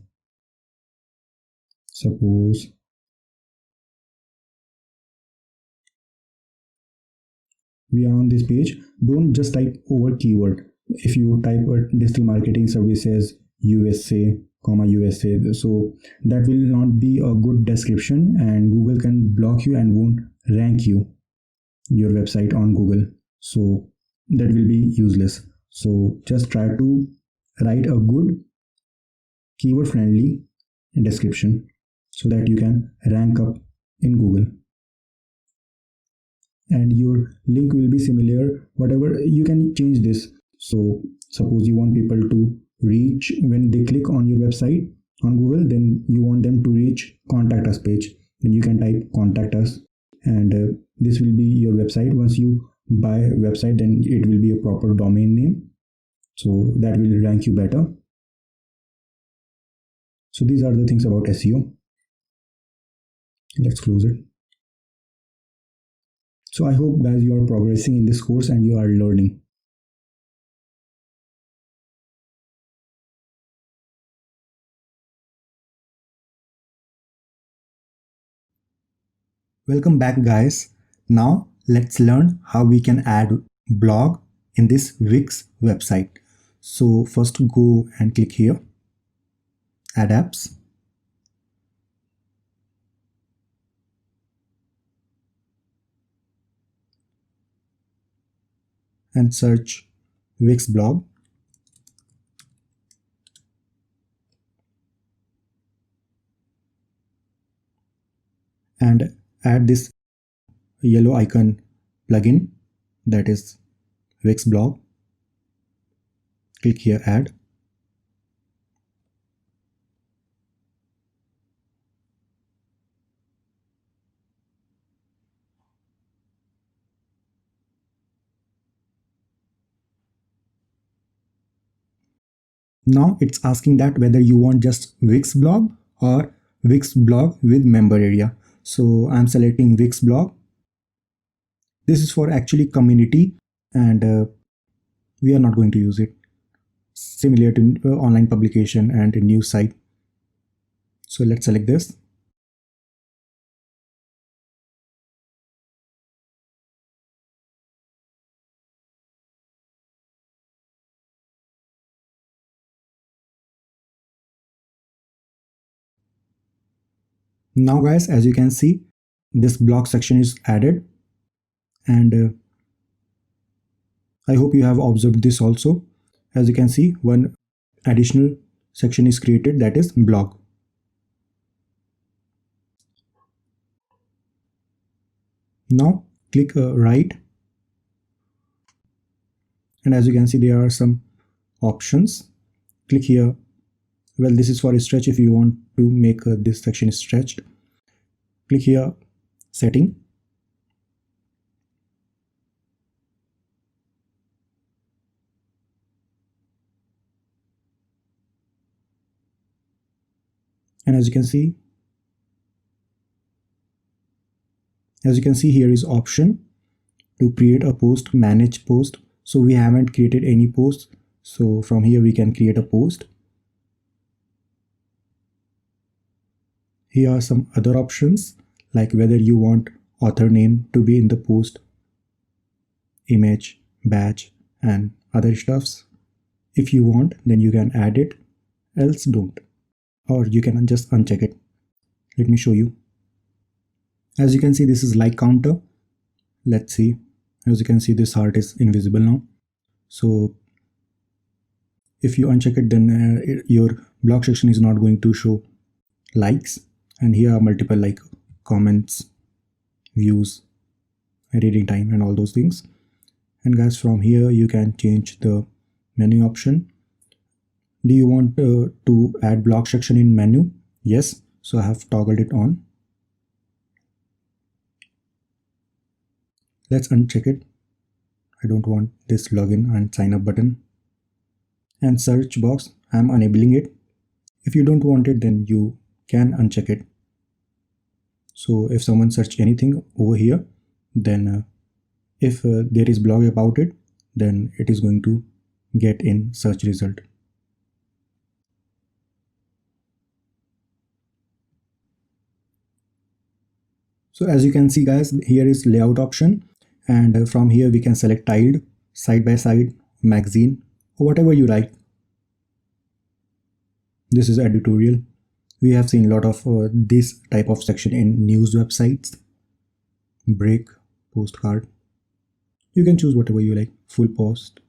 suppose we are on this page, don't just type over keyword. If you type digital marketing services USA, USA, so that will not be a good description and Google can block you and won't rank your website on Google, so that will be useless. So just try to write a good keyword friendly description so that you can rank up in Google. And your link will be similar, whatever, you can change this. So suppose you want people to reach, when they click on your website on Google, then you want them to reach contact us page, then you can type contact us, and this will be your website. Once you buy a website, then it will be a proper domain name, so that will rank you better. So these are the things about SEO. Let's close it. So I hope guys you are progressing in this course and you are learning. Welcome back guys. Now let's learn how we can add blog in this Wix website. So first go and click here, add apps. And search Wix blog. And add this yellow icon plugin, that is Wix blog. Click here, add. Now it's asking that whether you want just Wix blog or Wix blog with member area. So I'm selecting Wix blog. This is for actually community, and we are not going to use it. Similar to online publication and a news site. So let's select this. Now guys, as you can see, this blog section is added, and I hope you have observed this also. As you can see, one additional section is created, that is blog. Now click write, and as you can see there are some options. Click here Well, this is for a stretch. If you want to make this section stretched, click here, setting. And as you can see here is option to create a post, manage post. So we haven't created any post, so from here we can create a post. Here are some other options, like whether you want author name to be in the post, image, badge, and other stuffs. If you want, then you can add it, else don't, or you can just uncheck it. Let me show you. As you can see, this is like counter. Let's see. As you can see, this heart is invisible now. So if you uncheck it, then your blog section is not going to show likes. And here are multiple like comments, views, reading time, and all those things. And guys, from here you can change the menu option. Do you want to add blog section in menu? Yes. So I have toggled it on. Let's uncheck it. I don't want this login and sign up button. And search box, I'm enabling it. If you don't want it, then you can uncheck it. So if someone search anything over here, then if there is blog about it, then it is going to get in search result. So as you can see guys, here is layout option, and from here we can select tiled, side by side, magazine, or whatever you like. This is editorial. We have seen a lot of this type of section in news websites, break, postcard. You can choose whatever you like, full post.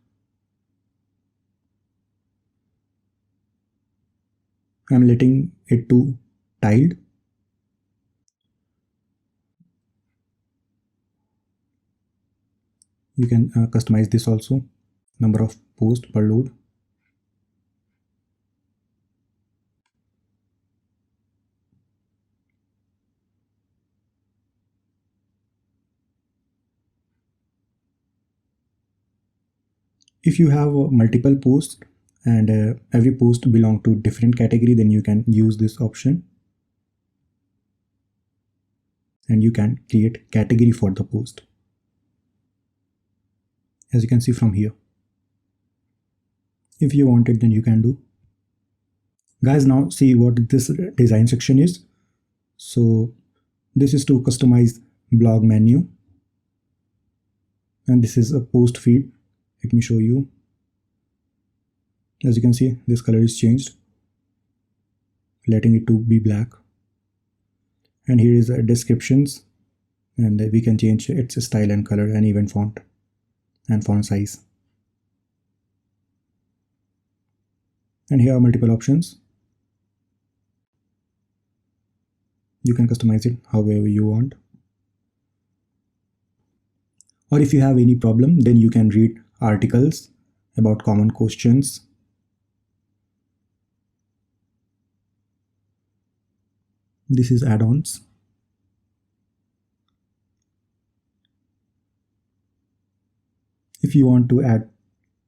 I'm letting it to tiled. You can customize this also, number of posts per load. If you have multiple posts and every post belong to different category, then you can use this option and you can create category for the post, as you can see from here. If you want it, then you can do. Guys, now see what this design section is. So this is to customize blog menu, and this is a post feed. Let me show you. As you can see, this color is changed, letting it to be black. And here is descriptions, and we can change its style and color and even font and font size. And here are multiple options. You can customize it however you want. Or if you have any problem, then you can read articles about common questions. This is add-ons. If you want to add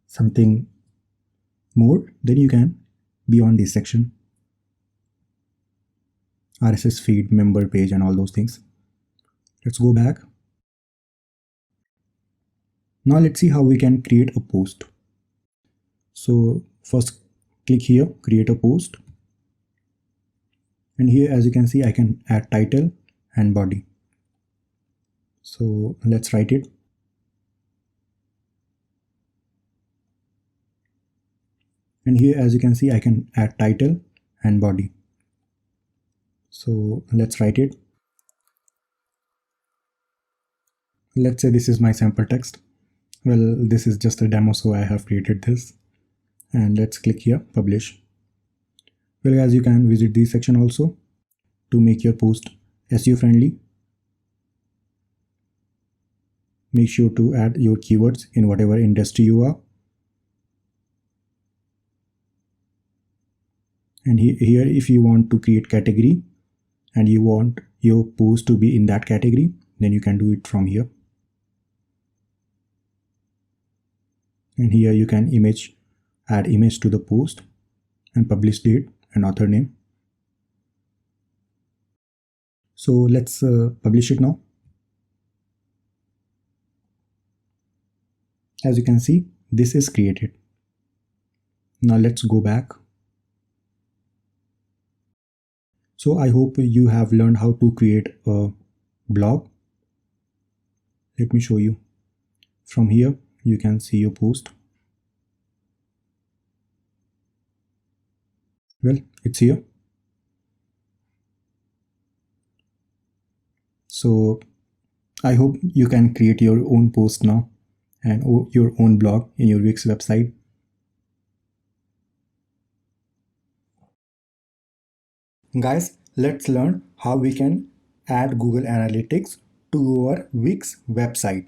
something more, then you can be on this section. RSS feed, member page, and all those things. Let's go back. Now let's see how we can create a post. So first click here, create a post. And here, as you can see, I can add title and body. So let's write it. And here, as you can see, I can add title and body. So let's write it. Let's say this is my sample text. Well, this is just a demo, so I have created this. And let's click here, publish. Well guys, you can visit this section also to make your post SEO friendly. Make sure to add your keywords in whatever industry you are. And here if you want to create category and you want your post to be in that category, then you can do it from here. And here you can add image to the post and publish date and author name. So let's publish it now. As you can see, this is created. Now let's go back. So I hope you have learned how to create a blog. Let me show you. From here, you can see your post. Well, it's here. So I hope you can create your own post now and your own blog in your Wix website. Guys, let's learn how we can add Google Analytics to our Wix website.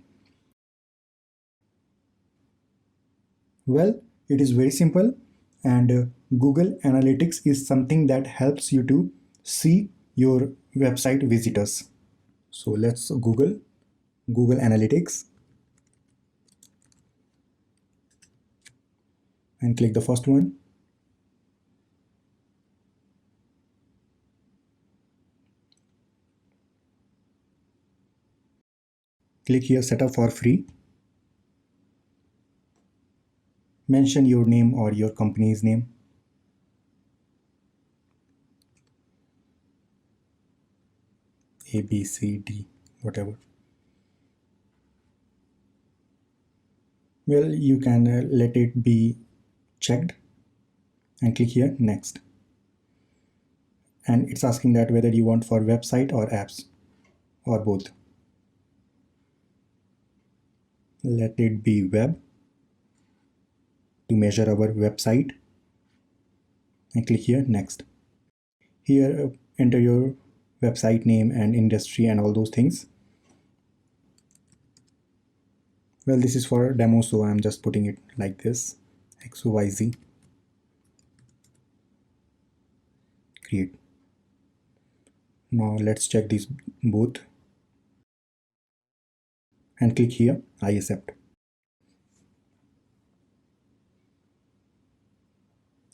Well, it is very simple, and Google Analytics is something that helps you to see your website visitors. So let's Google Analytics and click the first one. Click here setup for free. Mention your name or your company's name. A, B, C, D, whatever. Well, you can let it be checked and click here next. And it's asking that whether you want for website or apps or both. Let it be web to measure our website and click here next. Here enter your website name and industry and all those things. Well, this is for demo, so I'm just putting it like this, XYZ. Create. Now let's check these both and click here, I accept.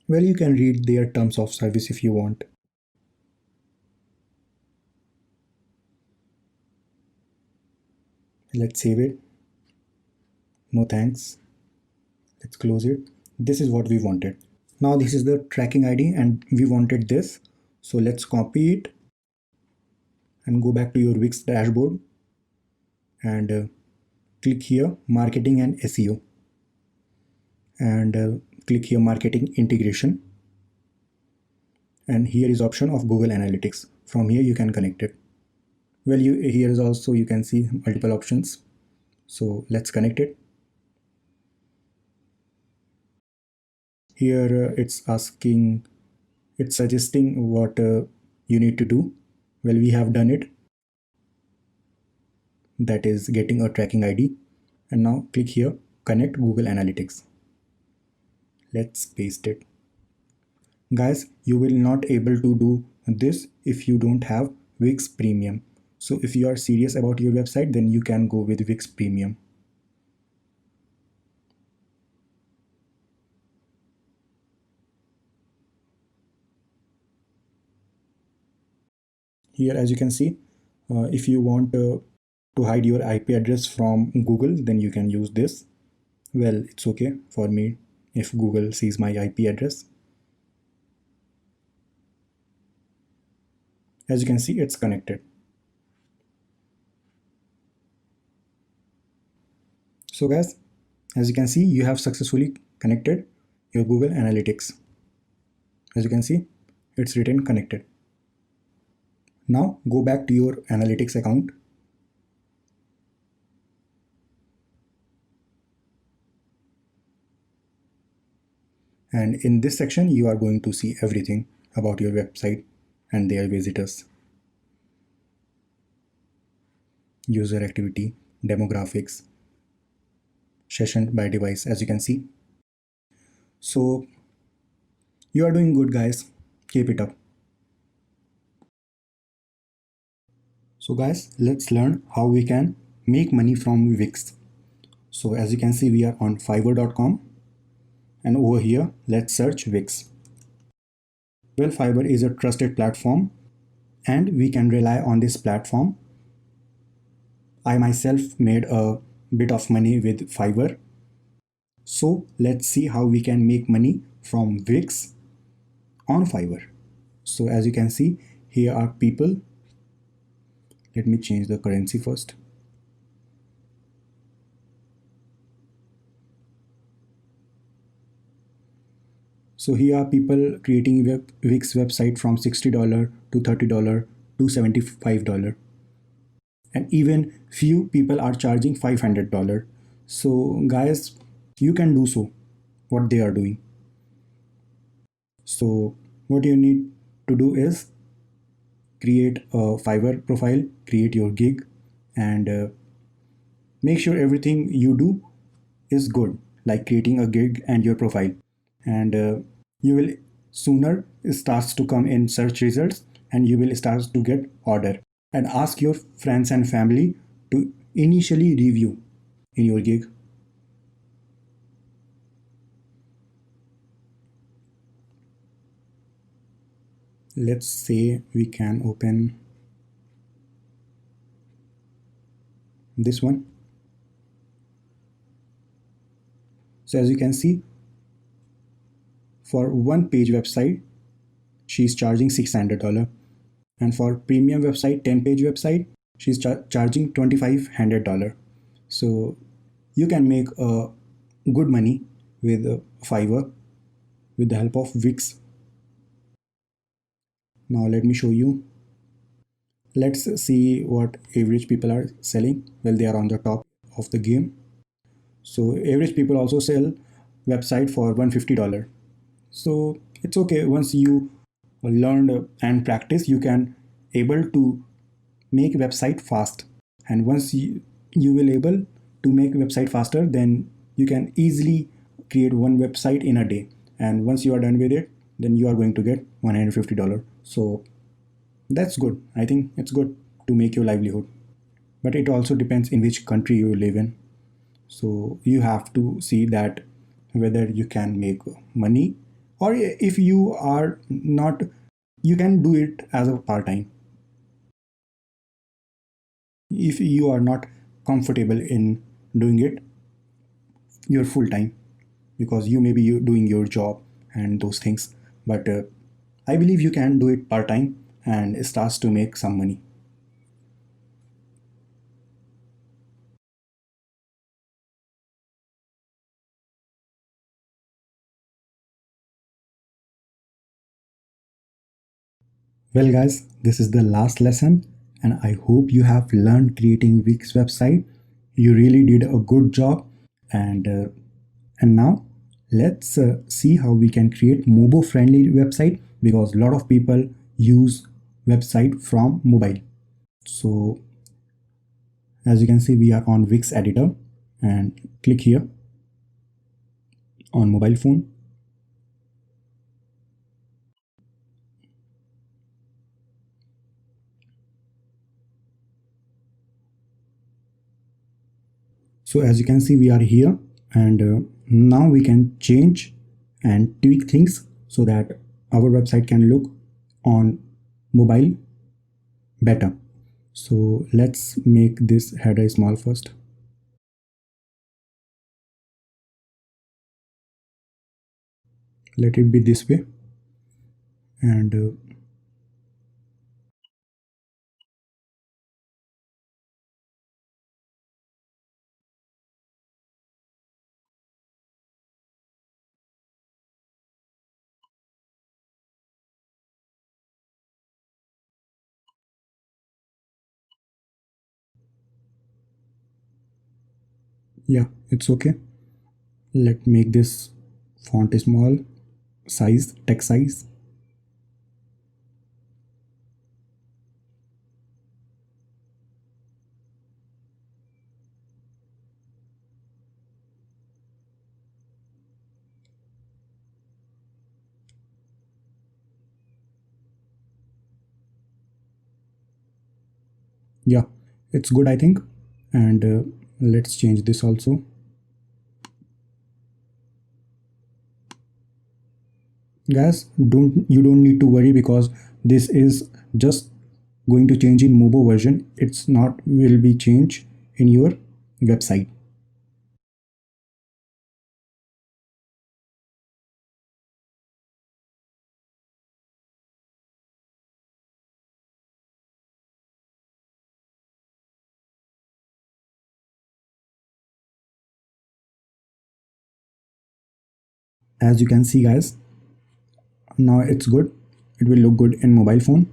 Well, you can read their terms of service if you want. Let's save it. No thanks. Let's close it. This is what we wanted. Now this is the tracking ID and we wanted this. So let's copy it and go back to your Wix dashboard and click here marketing and SEO and click here marketing integration, and here is option of Google Analytics. From here you can connect it. Well, here is also you can see multiple options, so let's connect it. Here it's suggesting what you need to do. Well, we have done it, that is getting a tracking ID, and now click here connect Google Analytics. Let's paste it. Guys, you will not able to do this if you don't have Wix Premium. So if you are serious about your website, then you can go with Wix Premium. Here, as you can see, if you want to hide your IP address from Google, then you can use this. Well, it's okay for me if Google sees my IP address. As you can see, it's connected. So guys, as you can see, you have successfully connected your Google Analytics. As you can see, it's written connected. Now go back to your analytics account. And in this section, you are going to see everything about your website and their visitors. User activity, demographics, session by device, as you can see. So you are doing good, guys. keep it up. So guys, let's learn how we can make money from Wix. So as you can see, we are on fiverr.com, and over here, let's search Wix. Well, Fiverr is a trusted platform and we can rely on this platform. I myself made a bit of money with Fiverr. So let's see how we can make money from Wix on Fiverr. So as you can see, here are people. Let me change the currency first. So here are people creating Wix website from $60 to $30 to $75. And even few people are charging $500. So guys, you can do so what they are doing. So what you need to do is create a Fiverr profile, create your gig, and make sure everything you do is good, like creating a gig and your profile. And you will sooner starts to come in search results, and you will start to get order. And ask your friends and family to initially review in your gig. Let's say we can open this one. So as you can see, for one page website, she's charging $600. And for premium website, 10-page website, she's charging $2,500. So you can make good money with Fiverr with the help of Wix. Now let me show you. Let's see what average people are selling. Well, they are on the top of the game. So average people also sell website for $150. So it's okay. Once you learn and practice, you can able to make website fast. And once you will able to make website faster, then you can easily create one website in a day. And once you are done with it, then you are going to get $150. So that's good. I think it's good to make your livelihood. But it also depends in which country you live in. So you have to see that whether you can make money, or if you are not, you can do it as a part-time. If you are not comfortable in doing it your full time, because you may be doing your job and those things, but I believe you can do it part time and starts to make some money. Well guys, this is the last lesson, and I hope you have learned creating Wix website. You really did a good job. And uh, and now let's see how we can create mobile friendly website, because a lot of people use website from mobile. So as you can see, we are on Wix Editor, and click here on mobile phone. So as you can see, we are here, and now we can change and tweak things so that our website can look on mobile better. So let's make this header small first. Let it be this way, and yeah, it's okay. Let make this font small, size, text size. Yeah, it's good, I think. And let's change this also. Guys, don't need to worry, because this is just going to change in mobile version. It's not will be change in your website. As you can see, guys, now it's good. It will look good in mobile phone.